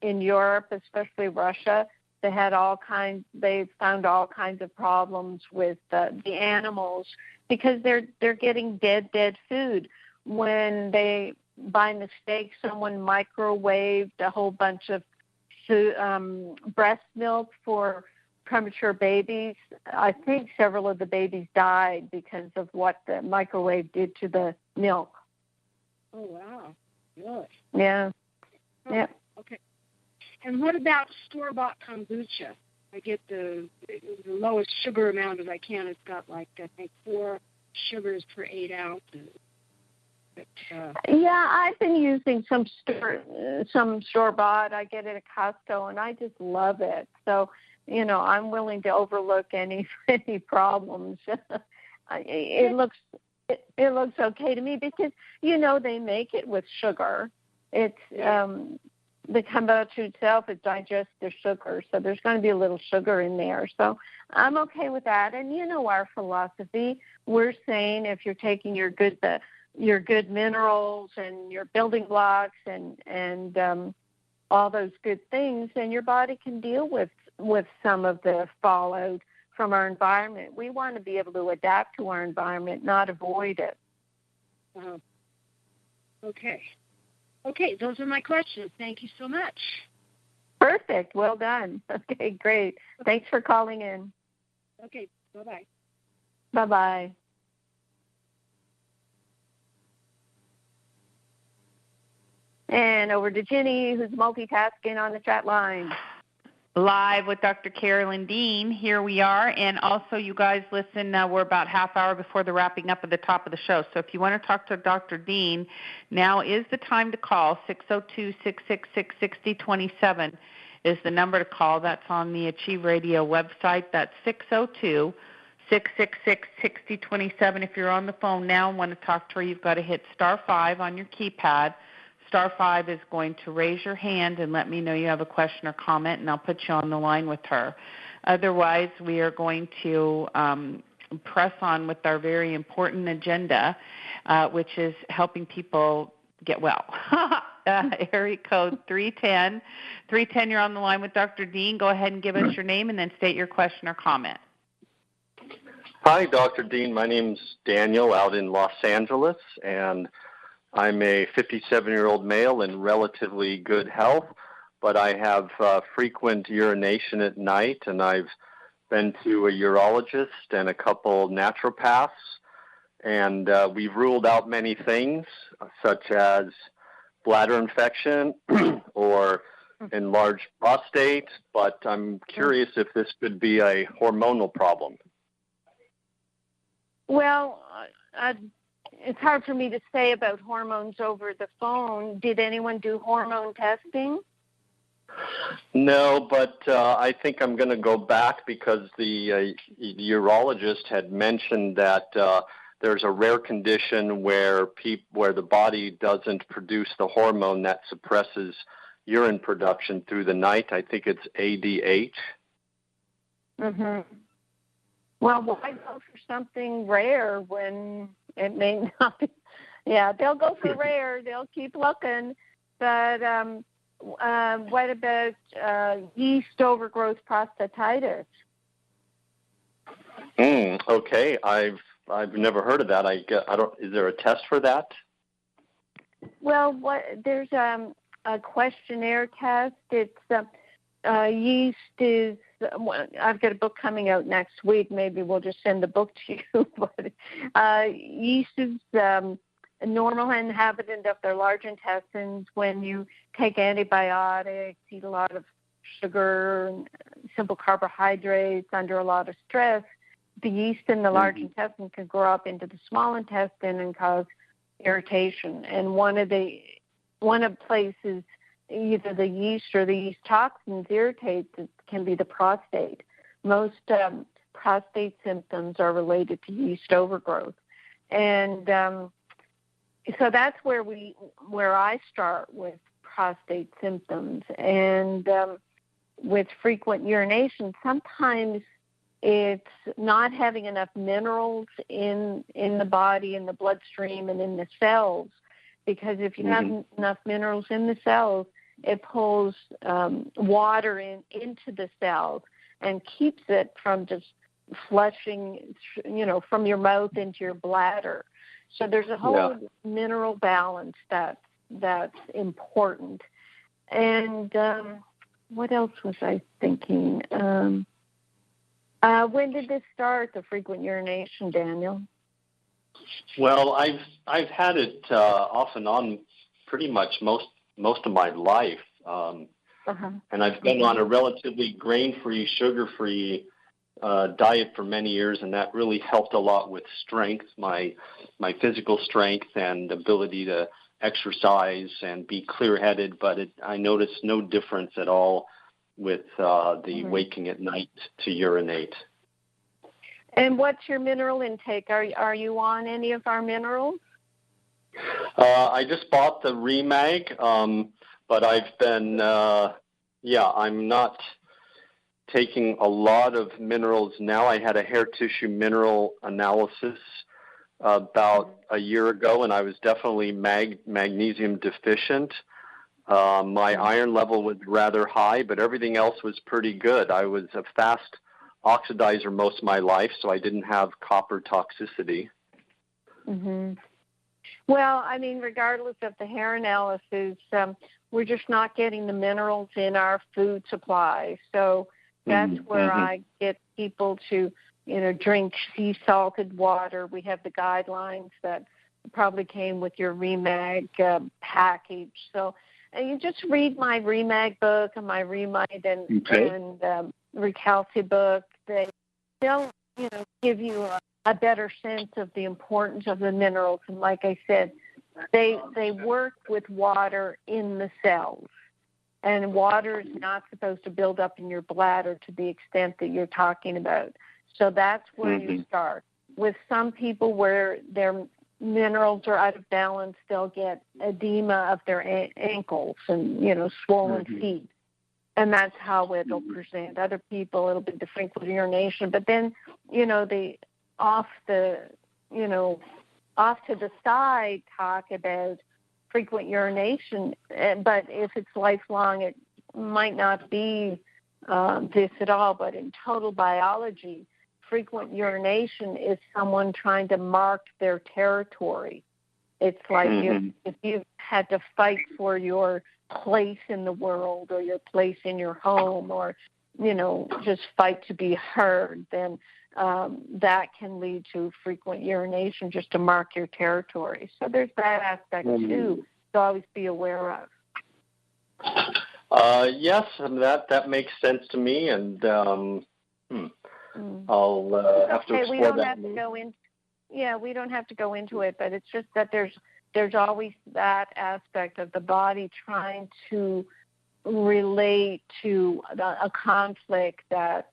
in Europe, especially Russia, They found all kinds of problems with the animals because they're getting dead food. When they, by mistake, someone microwaved a whole bunch of breast milk for premature babies. I think several of the babies died because of what the microwave did to the milk. Oh, wow. Really? Yeah. Oh, yeah. Okay. And what about store-bought kombucha? I get the lowest sugar amount as I can. It's got, like, I think 4 sugars per 8 ounces. But, yeah, I've been using some store-bought. I get it at Costco, and I just love it. So, I'm willing to overlook any problems. It looks okay to me because they make it with sugar. It's the kombucha itself, it digests the sugar, so there's going to be a little sugar in there. So I'm okay with that. And our philosophy, we're saying if you're taking your good minerals and your building blocks and all those good things, then your body can deal with some of the fallout from our environment. We want to be able to adapt to our environment, not avoid it. Okay, those are my questions. Thank you so much. Perfect. Well done. Okay, great. Thanks for calling in. Okay, bye-bye. Bye-bye. And over to Ginny, who's multitasking on the chat line. Live with Dr. Carolyn Dean. Here we are. And also, you guys listen, we're about half hour before the wrapping up at the top of the show. So if you want to talk to Dr. Dean, now is the time to call. 602-666-6027 is the number to call. That's on the Achieve Radio website. That's 602-666-6027. If you're on the phone now and want to talk to her, you've got to hit *5 on your keypad. *5 is going to raise your hand and let me know you have a question or comment, and I'll put you on the line with her. Otherwise, we are going to press on with our very important agenda, which is helping people get well. Area code 310. 310, you're on the line with Dr. Dean. Go ahead and give us your name and then state your question or comment. Hi, Dr. Dean. My name's Daniel out in Los Angeles, and I'm a 57-year-old male in relatively good health, but I have frequent urination at night, and I've been to a urologist and a couple naturopaths, and we've ruled out many things, such as bladder infection or enlarged prostate, but I'm curious if this could be a hormonal problem. Well, it's hard for me to say about hormones over the phone. Did anyone do hormone testing? No, but I think I'm going to go back because the urologist had mentioned that there's a rare condition where the body doesn't produce the hormone that suppresses urine production through the night. I think it's ADH. Mm-hmm. Well, why go for something rare when it may not be? Yeah, they'll go for rare. They'll keep looking. But what about yeast overgrowth prostatitis? Okay, I've never heard of that. I don't. Is there a test for that? Well, there's a questionnaire test. It's yeast is. I've got a book coming out next week. Maybe we'll just send the book to you. But yeast is a normal inhabitant of their large intestines. When you take antibiotics, eat a lot of sugar, and simple carbohydrates under a lot of stress, the yeast in the large intestine can grow up into the small intestine and cause irritation. And one of the places either the yeast or the yeast toxins irritates, it can be the prostate. Most prostate symptoms are related to yeast overgrowth. And so that's where I start with prostate symptoms. And with frequent urination, sometimes it's not having enough minerals in the body, in the bloodstream, and in the cells. Because if you have enough minerals in the cells, it pulls water into the cells and keeps it from just flushing, from your mouth into your bladder. So there's a whole mineral balance that's important. And what else was I thinking? When did this start, the frequent urination, Daniel? Well, I've had it off and on pretty much most of my life, and I've been on a relatively grain-free, sugar-free diet for many years, and that really helped a lot with strength, my physical strength and ability to exercise and be clear-headed. But I noticed no difference at all with the waking at night to urinate. And what's your mineral intake? Are you on any of our minerals? I just bought the Remag, but I've been, I'm not taking a lot of minerals now. I had a hair tissue mineral analysis about a year ago, and I was definitely magnesium deficient. My iron level was rather high, but everything else was pretty good. I was a fast oxidizer most of my life, so I didn't have copper toxicity. Well, I mean, regardless of the hair analysis, we're just not getting the minerals in our food supply. So that's where I get people to, drink sea salted water. We have the guidelines that probably came with your Remag package. So you just read my Remag book and my Remite and Recalci book. They'll give you a better sense of the importance of the minerals. And like I said, they work with water in the cells. And water is not supposed to build up in your bladder to the extent that you're talking about. So that's where you start. With some people where their minerals are out of balance, they'll get edema of their ankles and, swollen feet. And that's how it'll present. Other people, it'll be the frequent urination. But then, they off to the side talk about frequent urination. But if it's lifelong, it might not be this at all. But in total biology, frequent urination is someone trying to mark their territory. It's like if you had to fight for your place in the world or your place in your home or, just fight to be heard, then that can lead to frequent urination just to mark your territory. So there's that aspect, too, to always be aware of. Yes, and that makes sense to me, and I'll have to explore we don't that. Have to go in. Yeah, we don't have to go into it, but it's just that there's always that aspect of the body trying to relate to a conflict that,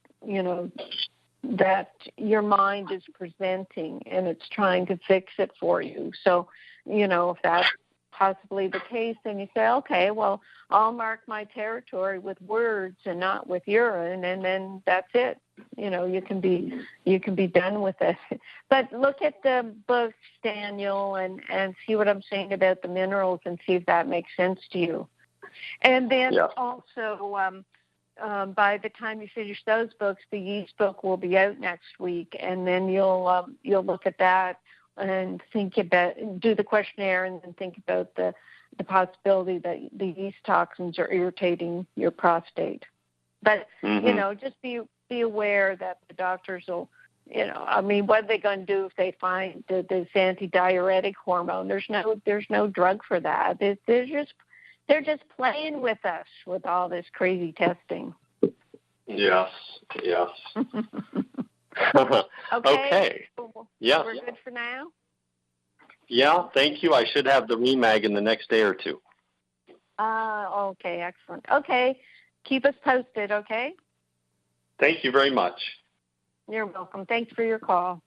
that your mind is presenting, and it's trying to fix it for you. So, if that's possibly the case, then you say, okay, well, I'll mark my territory with words and not with urine, and then that's it. You can be done with it. But look at the books, Daniel, and see what I'm saying about the minerals and see if that makes sense to you. And then also, by the time you finish those books, the yeast book will be out next week, and then you'll look at that and do the questionnaire and then think about the possibility that the yeast toxins are irritating your prostate. But, just be aware that the doctors will, what are they going to do if they find this antidiuretic hormone? There's no drug for that. They're just playing with us with all this crazy testing. Yes. Okay. Yes. We're good for now? Yeah, thank you. I should have the Remag in the next day or two. Okay, excellent. Okay, keep us posted, okay? Thank you very much. You're welcome. Thanks for your call.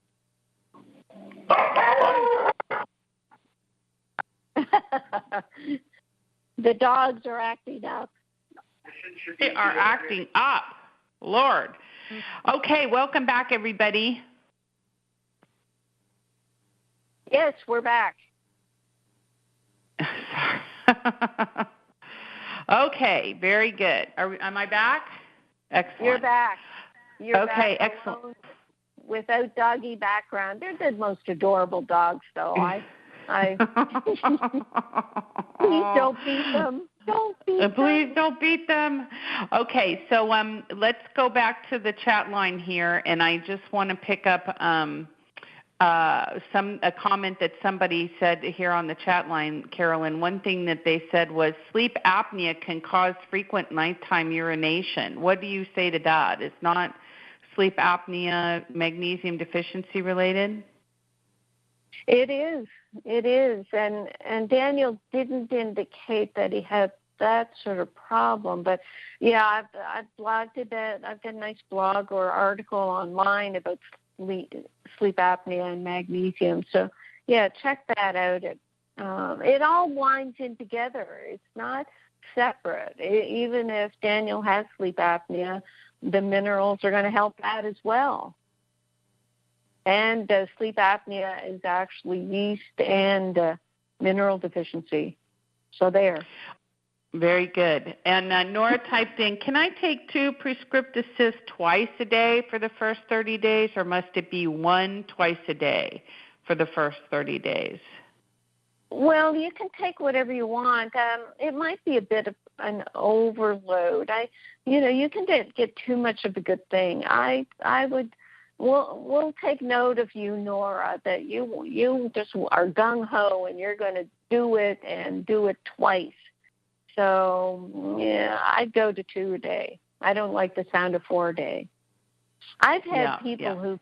The dogs are acting up. They are acting up. Lord. Okay, welcome back, everybody. Yes, we're back. Okay, very good. Am I back? Excellent. You're back. You're okay, back excellent. Without doggy background. They're the most adorable dogs, though. Please don't beat them. Please don't beat them. Okay, so let's go back to the chat line here, and I just want to pick up a comment that somebody said here on the chat line, Carolyn. One thing that they said was sleep apnea can cause frequent nighttime urination. What do you say to that? It's not sleep apnea magnesium deficiency related? It is. And Daniel didn't indicate that he had that sort of problem. But, yeah, I've blogged a bit. I've got a nice blog or article online about sleep apnea and magnesium. So, yeah, check that out. It all winds in together. It's not separate. Even if Daniel has sleep apnea, the minerals are going to help that as well. And sleep apnea is actually yeast and mineral deficiency. So there. Very good. And Nora typed in, can I take 2 prescriptive cysts twice a day for the first 30 days, or must it be 1 twice a day for the first 30 days? Well, you can take whatever you want. It might be a bit of an overload. You can get too much of a good thing. I would. We'll take note of you, Nora, that you just are gung-ho and you're going to do it twice. So, yeah, I'd go to 2 a day. I don't like the sound of 4 a day. I've had people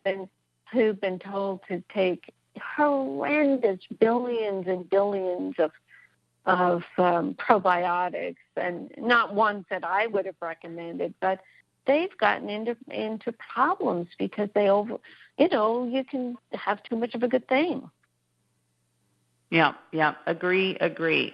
who've been told to take horrendous billions and billions of probiotics, and not ones that I would have recommended, but they've gotten into problems because you can have too much of a good thing. Yeah, agree.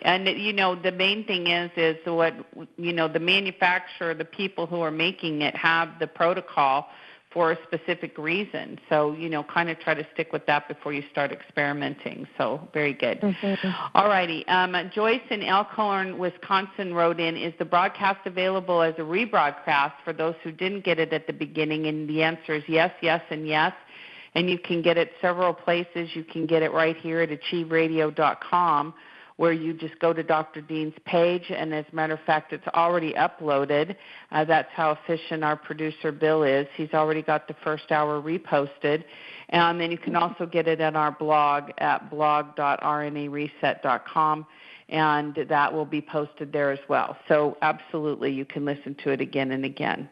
And, the main thing is what, the manufacturer, the people who are making it have the protocol for a specific reason. So, kind of try to stick with that before you start experimenting. So, very good. Mm-hmm. All righty. Joyce in Elkhorn, Wisconsin wrote in, is the broadcast available as a rebroadcast for those who didn't get it at the beginning? And the answer is yes, and yes. And you can get it several places. You can get it right here at achieveradio.com, where you just go to Dr. Dean's page, and as a matter of fact, it's already uploaded. That's how efficient our producer Bill is. He's already got the first hour reposted. And then you can also get it at our blog at blog.rnareset.com, and that will be posted there as well. So absolutely, you can listen to it again and again.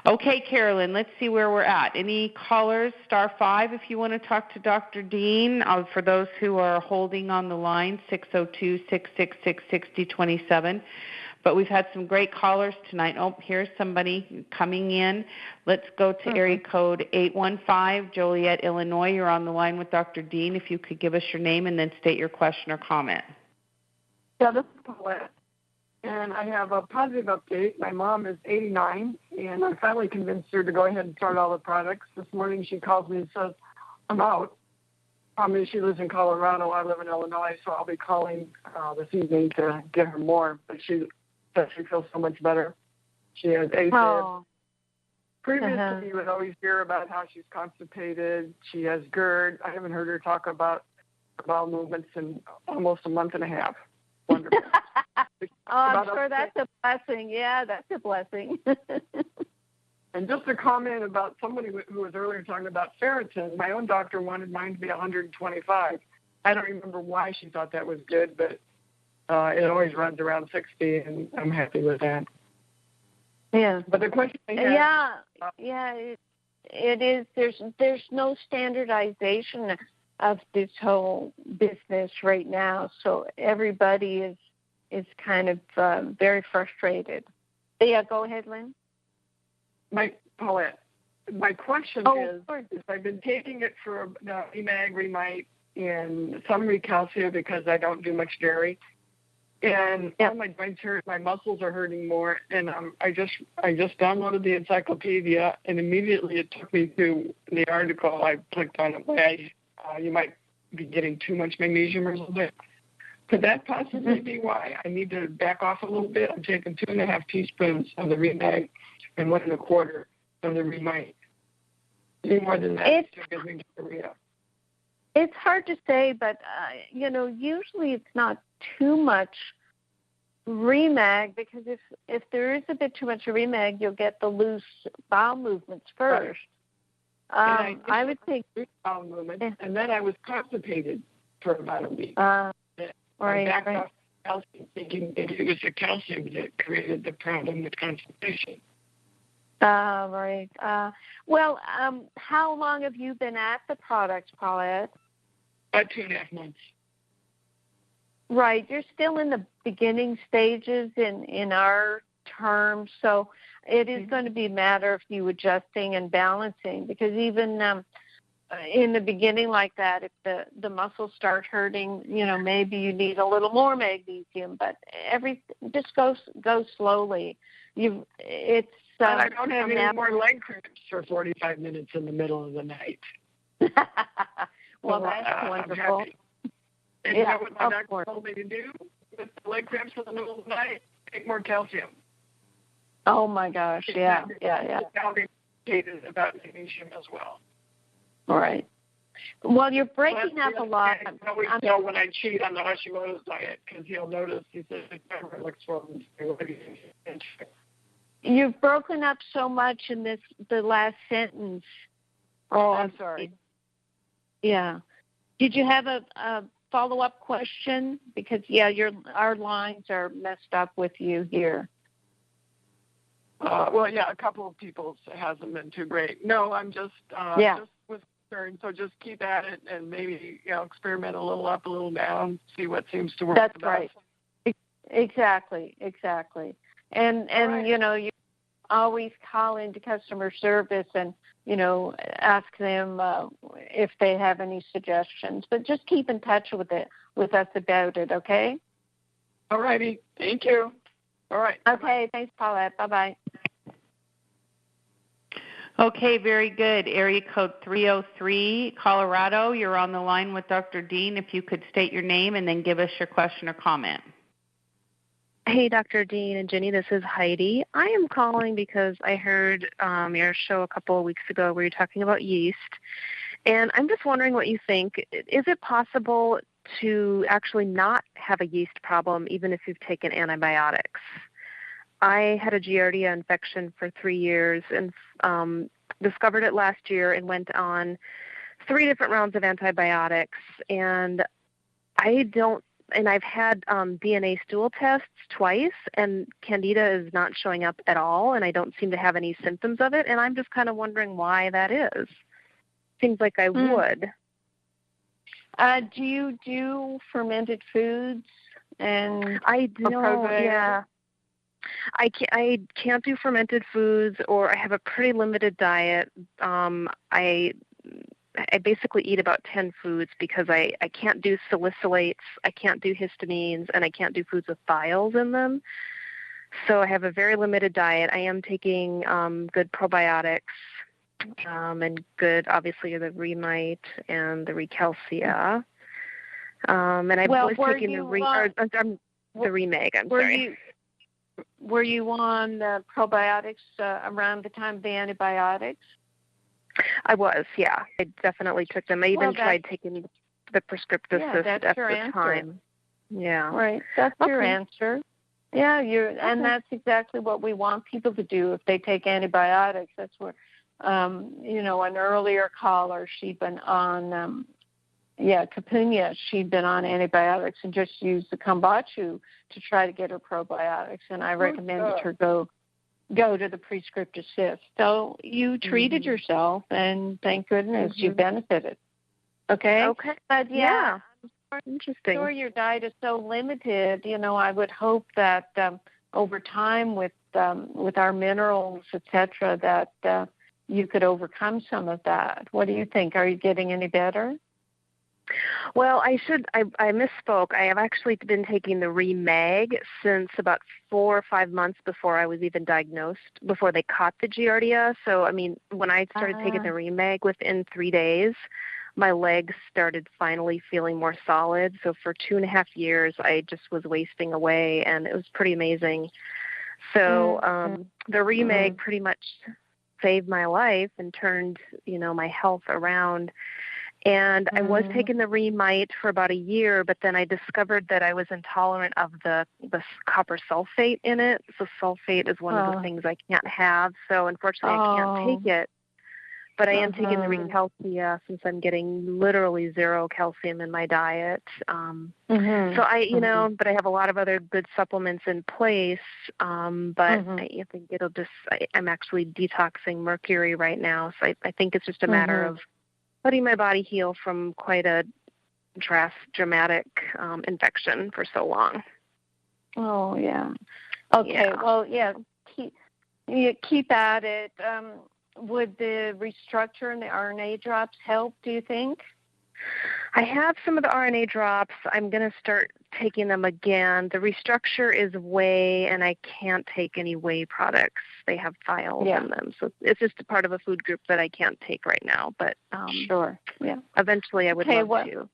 Okay, Carolyn, let's see where we're at. Any callers, *5 if you want to talk to Dr. Dean. For those who are holding on the line, 602-666-6027. But we've had some great callers tonight. Oh, here's somebody coming in. Let's go to area code 815, Joliet, Illinois. You're on the line with Dr. Dean. If you could give us your name and then state your question or comment. Yeah, this is Paulette. And I have a positive update. My mom is 89, and I finally convinced her to go ahead and start all the products. This morning she calls me and says, I'm out. She lives in Colorado. I live in Illinois, so I'll be calling this evening to get her more. But she says she feels so much better. She has AFib. Oh. Previously, you would always hear about how she's constipated. She has GERD. I haven't heard her talk about bowel movements in almost a month and a half. Wonderful. I'm sure that's a blessing. Yeah, that's a blessing. And just a comment about somebody who was earlier talking about ferritin. My own doctor wanted mine to be 125. I don't remember why she thought that was good, but it always runs around 60, and I'm happy with that. Yeah. But the question I have... it is. There's no standardization of this whole business right now, so everybody is kind of very frustrated. Yeah, go ahead, Lynn. Paulette, my question is I've been taking it for EMAG, Remite, and some Recalcia because I don't do much dairy, and all my joints hurt, my muscles are hurting more, and I just downloaded the encyclopedia, and immediately it took me to the article. I clicked on it. You might be getting too much magnesium or something. Could that possibly be why I need to back off a little bit? I'm taking 2.5 teaspoons of the Remag and 1.25 of the Remite. Any more than that, it still gives me diarrhea. It's hard to say, but, usually it's not too much Remag, because if there is a bit too much Remag, you'll get the loose bowel movements first. Right. I would think bowel movements, and then I was constipated for about a week. I backed off calcium, thinking maybe it was the calcium that created the problem with constipation. Right. Well, how long have you been at the product, Paulette? About 2.5 months. Right. You're still in the beginning stages in our terms, so it is going to be a matter of you adjusting and balancing, because even in the beginning like that, if the muscles start hurting, maybe you need a little more magnesium, but just go slowly. It's and I don't have any more leg cramps for 45 minutes in the middle of the night. Well, that's wonderful. And you know what my doctor told me to do with the leg cramps in the middle of the night? Take more calcium. Oh my gosh! Yeah. I'll be educated about magnesium as well. All right. Well, you're breaking up a lot. I always tell when I cheat on the Hashimoto's diet, because he'll notice. He says it never looks swollen. You've broken up so much in the last sentence. Oh, I'm sorry. Yeah. Did you have a follow-up question? Because our lines are messed up with you here. A couple of people's hasn't been too great. No, I'm just was concerned. So just keep at it and maybe experiment a little up, a little down, see what seems to work. That's right. Exactly. And right. You always call into customer service and ask them if they have any suggestions. But just keep in touch with us about it. Okay. All righty. Thank you. All right. Okay. Thanks, Paulette. Bye-bye. Okay, very good. Area code 303, Colorado. You're on the line with Dr. Dean. If you could state your name and then give us your question or comment. Hey, Dr. Dean and Jenny, this is Heidi. I am calling because I heard your show a couple of weeks ago where you're talking about yeast, and I'm just wondering what you think. Is it possible to actually not have a yeast problem even if you've taken antibiotics? I had a Giardia infection for 3 years and discovered it last year and went on 3 different rounds of antibiotics, and I've had DNA stool tests twice, and Candida is not showing up at all, and I don't seem to have any symptoms of it, and I'm just kind of wondering why that is. Seems like I would. Do you do fermented foods? And I don't, yeah. I can't do fermented foods, or I have a pretty limited diet. I basically eat about 10 foods because I can't do salicylates, I can't do histamines, and I can't do foods with thiols in them. So I have a very limited diet. I am taking good probiotics and good, obviously, the Remite and the Recalcia. And I was taking the Remag. I'm sorry. Were you on probiotics around the time of the antibiotics? I was, yeah. I definitely took them. I even tried taking the prescriptive at the time. Yeah. Right. That's your answer. Yeah, and that's exactly what we want people to do if they take antibiotics. That's where, an earlier caller, she'd been on, Capunia, she'd been on antibiotics and just used the kombucha to try to get her probiotics, and I recommended her go to the prescriptive cyst. So you treated yourself, and thank goodness you benefited. Okay? Okay. But interesting. Sure, your diet is so limited. I would hope that over time with our minerals, etc., that you could overcome some of that. What do you think? Are you getting any better? Well, I misspoke. I have actually been taking the Remag since about 4 or 5 months before I was even diagnosed, before they caught the Giardia. So, when I started taking the Remag within 3 days, my legs started finally feeling more solid. So for 2.5 years, I just was wasting away, and it was pretty amazing. So the Remag pretty much saved my life and turned, my health around. And I was taking the Remite for about a year, but then I discovered that I was intolerant of the copper sulfate in it. So sulfate is one of the things I can't have. So unfortunately, I can't take it. But I am taking the Recalcia since I'm getting literally zero calcium in my diet. So but I have a lot of other good supplements in place. But I think I'm actually detoxing mercury right now. So I think it's just a matter of letting my body heal from quite a dramatic infection for so long. Oh, yeah. Okay, Yeah. well, yeah, keep at it. Would the restructure and the RNA drops help, do you think? I have some of the RNA drops. I'm going to start taking them again. The restructure is whey, and I can't take any whey products. They have thiols in them. So it's just a part of a food group that I can't take right now. But sure, eventually I would love to.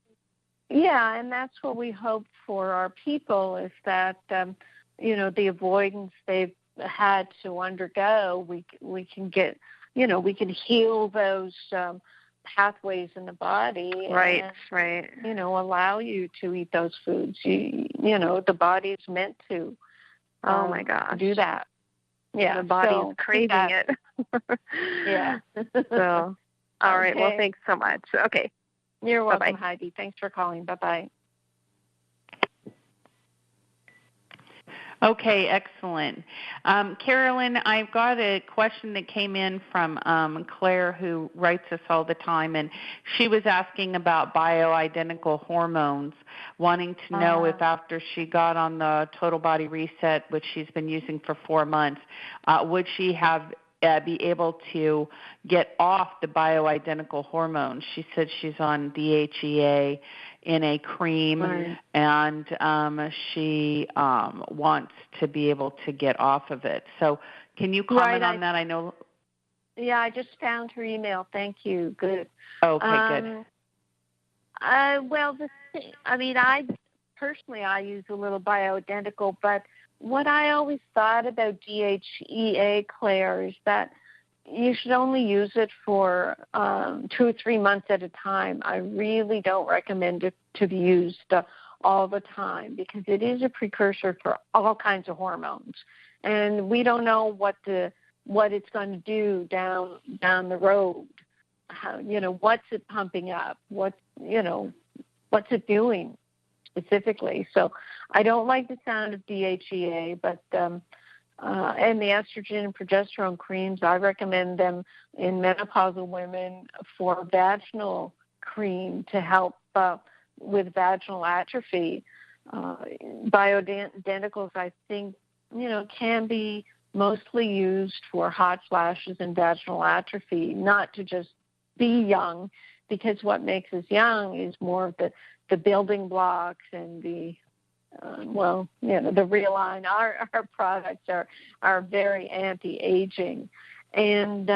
Yeah, and that's what we hope for our people is that, the avoidance they've had to undergo, we can get, we can heal those pathways in the body. Right. Allow you to eat those foods. The body is meant to. Oh my gosh. Do that. Yeah. The body is craving it. Yeah. So, all right. Well, thanks so much. Okay. You're welcome, Bye-bye. Heidi. Thanks for calling. Bye-bye. Okay, excellent. Carolyn, I've got a question that came in from Claire, who writes us all the time, and she was asking about bioidentical hormones, wanting to know if after she got on the Total Body Reset, which she's been using for 4 months, would she be able to get off the bioidentical hormones. She said she's on DHEA in a cream, and she wants to be able to get off of it. So can you comment on that? I know. Yeah, I just found her email. Thank you. Good. Okay, good. I use a little bioidentical, but what I always thought about DHEA, Claire, is that you should only use it for 2 or 3 months at a time. I really don't recommend it to be used all the time because it is a precursor for all kinds of hormones, and we don't know what it's going to do down the road. How, what's it pumping up? What's it doing specifically? So I don't like the sound of DHEA, but and the estrogen and progesterone creams, I recommend them in menopausal women for vaginal cream to help with vaginal atrophy. Bioidenticals, I think, can be mostly used for hot flashes and vaginal atrophy, not to just be young, because what makes us young is more of the building blocks and the the Realign. Our products are very anti-aging, and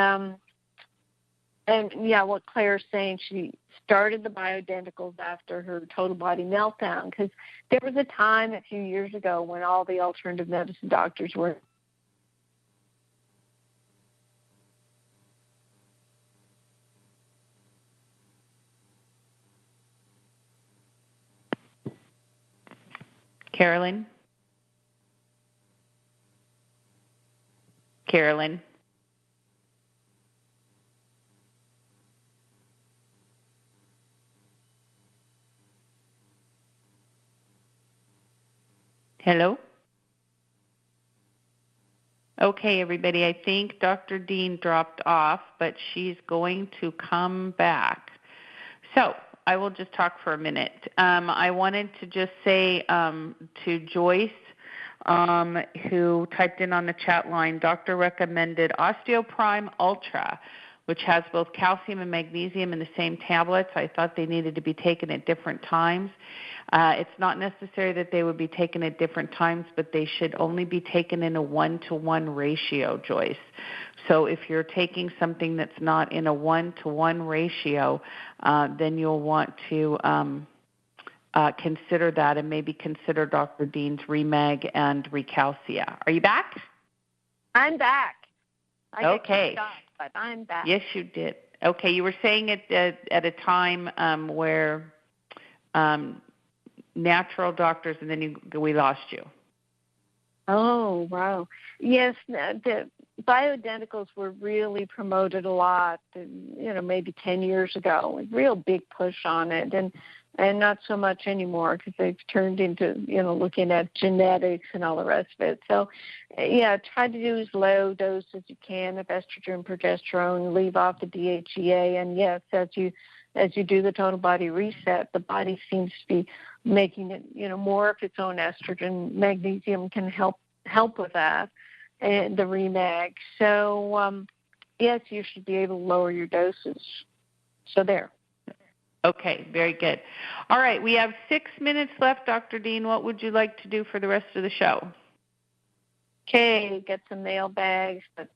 what Claire's saying, she started the bioidenticals after her total body meltdown, because there was a time a few years ago when all the alternative medicine doctors were Carolyn? Hello? Okay, everybody, I think Dr. Dean dropped off, but she's going to come back. So I will just talk for a minute. I wanted to just say to Joyce, who typed in on the chat line, doctor recommended Osteoprime Ultra, which has both calcium and magnesium in the same tablets. I thought they needed to be taken at different times. It's not necessary that they would be taken at different times, but they should only be taken in a 1-to-1 ratio, Joyce. So if you're taking something that's not in a 1-to-1 ratio, then you'll want to consider that and maybe consider Dr. Dean's Remag and Recalcia. Are you back? I'm back. Okay. But I'm back. Yes, you did. Okay, you were saying it at a time where natural doctors, and then we lost you. Oh, wow. Yes, the bioidenticals were really promoted a lot, maybe 10 years ago. A real big push on it, and not so much anymore because they've turned into, looking at genetics and all the rest of it. So, try to do as low dose as you can of estrogen, progesterone, leave off the DHEA, and yes, as you do the total body reset, the body seems to be making it, more of its own estrogen. Magnesium can help with that, and the Remag. So, yes, you should be able to lower your doses. So there. Okay, very good. All right, we have 6 minutes left, Dr. Dean. What would you like to do for the rest of the show? Okay, get some mailbags, but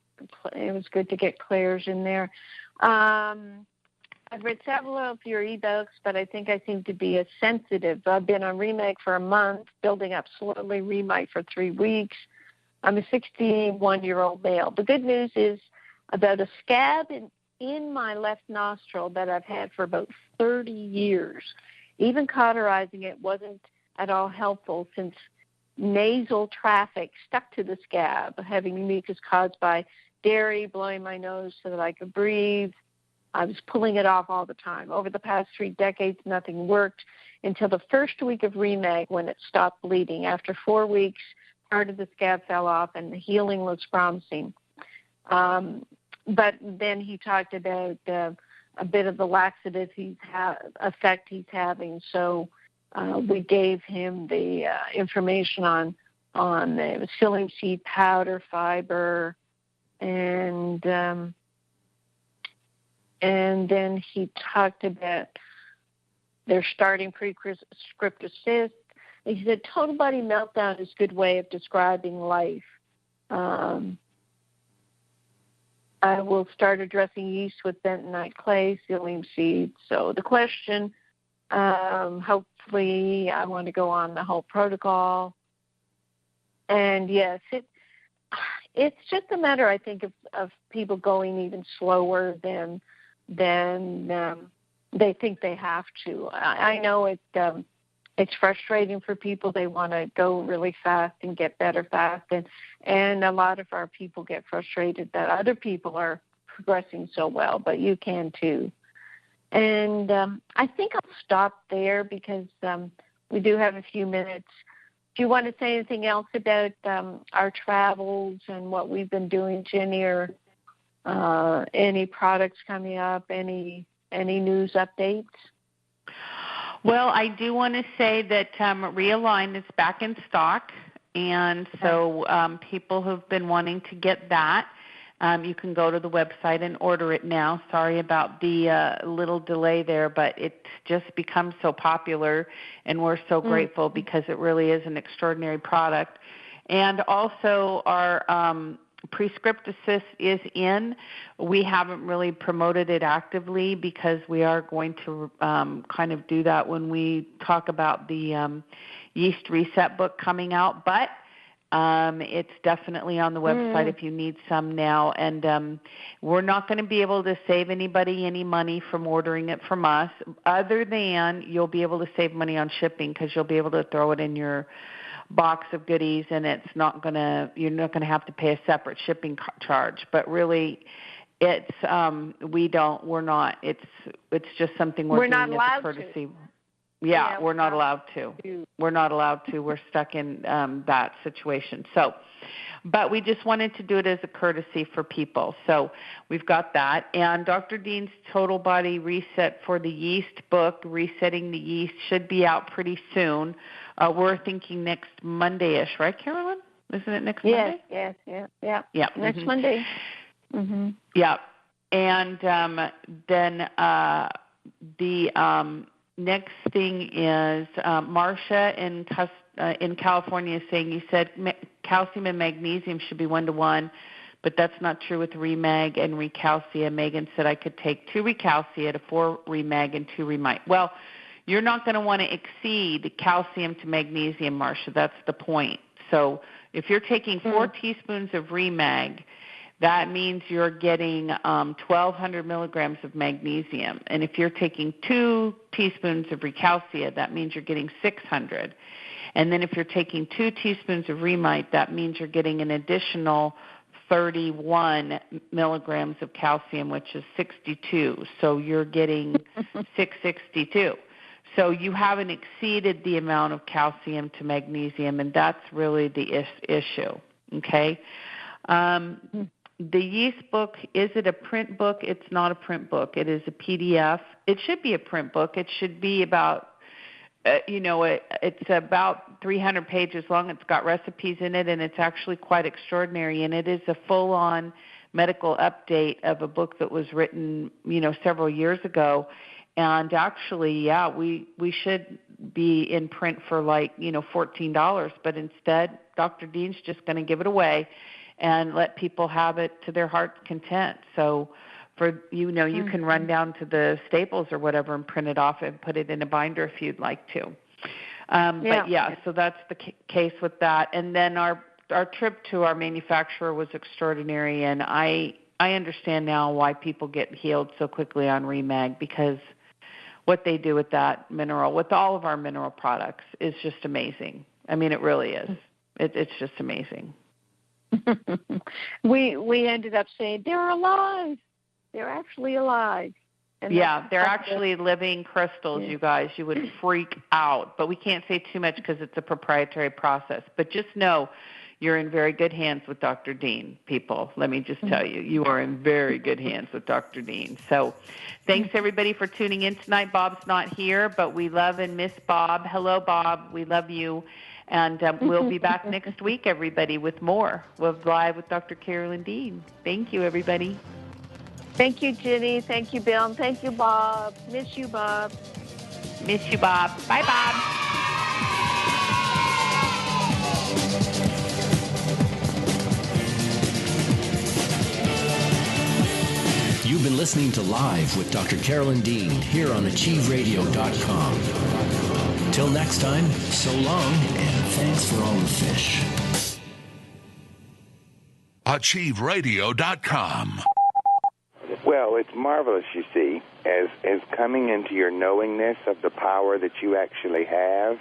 it was good to get Claire's in there. I've read several of your ebooks, but I think I seem to be a sensitive. I've been on Remag for a month, building up slowly, Remag for 3 weeks. I'm a 61-year-old male. The good news is about a scab in my left nostril that I've had for about 30 years. Even cauterizing it wasn't at all helpful since nasal traffic stuck to the scab, having mucus caused by dairy, blowing my nose so that I could breathe. I was pulling it off all the time. Over the past 3 decades, nothing worked until the first week of Remag when it stopped bleeding. After 4 weeks, part of the scab fell off and the healing looks promising. But then he talked about a bit of the laxative effect he's having. So we gave him the information on the psyllium seed powder, fiber, and then he talked about they're starting prescriptive cyst. He said total body meltdown is a good way of describing life. I will start addressing yeast with bentonite clay, psyllium seeds. So the question, hopefully I want to go on the whole protocol. And yes, it's just a matter, I think, of people going even slower than they think they have to. I know it's frustrating for people. They want to go really fast and get better fast. And a lot of our people get frustrated that other people are progressing so well, but you can too. And I think I'll stop there because we do have a few minutes. Do you want to say anything else about our travels and what we've been doing, Jenny, or any products coming up, any news updates? Well, I do want to say that Realign is back in stock, and so people who've been wanting to get that, you can go to the website and order it now. Sorry about the little delay there, but it's just become so popular, and we're so grateful because it really is an extraordinary product. And also our prescriptive cyst is in. We haven't really promoted it actively because we are going to kind of do that when we talk about the yeast reset book coming out. But it's definitely on the website if you need some now. And we're not going to be able to save anybody any money from ordering it from us, other than you'll be able to save money on shipping because you'll be able to throw it in your box of goodies, and you're not going to have to pay a separate shipping charge. But really, it's just something we're doing as a courtesy. Yeah, we're not allowed to. We're not allowed to. We're stuck in that situation. So, but we just wanted to do it as a courtesy for people. So we've got that. And Dr. Dean's Total Body Reset for the Yeast book, Resetting the Yeast, should be out pretty soon. We're thinking next Monday-ish, right, Carolyn? Isn't it next Monday? Yes. Next Monday. Mm-hmm. Yeah. And then the next thing is Marcia in California is saying, you said calcium and magnesium should be 1-to-1, but that's not true with Remag and Recalcia. Megan said I could take 2 Recalcia to 4 Remag and 2 Remite. Well, you're not going to want to exceed calcium to magnesium, Marcia. That's the point. So if you're taking 4 teaspoons of Remag, that means you're getting 1,200 milligrams of magnesium. And if you're taking 2 teaspoons of Recalcia, that means you're getting 600. And then if you're taking 2 teaspoons of Remite, that means you're getting an additional 31 milligrams of calcium, which is 62. So you're getting 662. So you haven't exceeded the amount of calcium to magnesium, and that's really the issue, okay? The yeast book, is it a print book? It's not a print book. It is a PDF. It should be a print book. It should be about it's about 300 pages long. It's got recipes in it, and it's actually quite extraordinary. And it is a full-on medical update of a book that was written, several years ago. And actually, we should be in print for $14. But instead, Dr. Dean's just going to give it away and let people have it to their heart's content. So you can run down to the Staples or whatever and print it off and put it in a binder if you'd like to. So that's the case with that. And then our trip to our manufacturer was extraordinary, and I understand now why people get healed so quickly on Remag, because what they do with that mineral, with all of our mineral products, is just amazing. I mean, it really is. It's just amazing. We ended up saying they're alive. They're actually alive. And they're actually living crystals, you guys. You would freak out. But we can't say too much because it's a proprietary process. But just know you're in very good hands with Dr. Dean, people. Let me just tell you, you are in very good hands with Dr. Dean. So thanks, everybody, for tuning in tonight. Bob's not here, but we love and miss Bob. Hello, Bob. We love you. And we'll be back next week, everybody, with more. We'll live with Dr. Carolyn Dean. Thank you, everybody. Thank you, Ginny. Thank you, Bill. And thank you, Bob. Miss you, Bob. Miss you, Bob. Bye, Bob. You've been listening to Live with Dr. Carolyn Dean here on AchieveRadio.com. Till next time, so long, and thanks for all the fish. AchieveRadio.com. Well, it's marvelous, you see, as coming into your knowingness of the power that you actually have.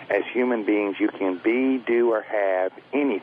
As human beings, you can be, do, or have anything.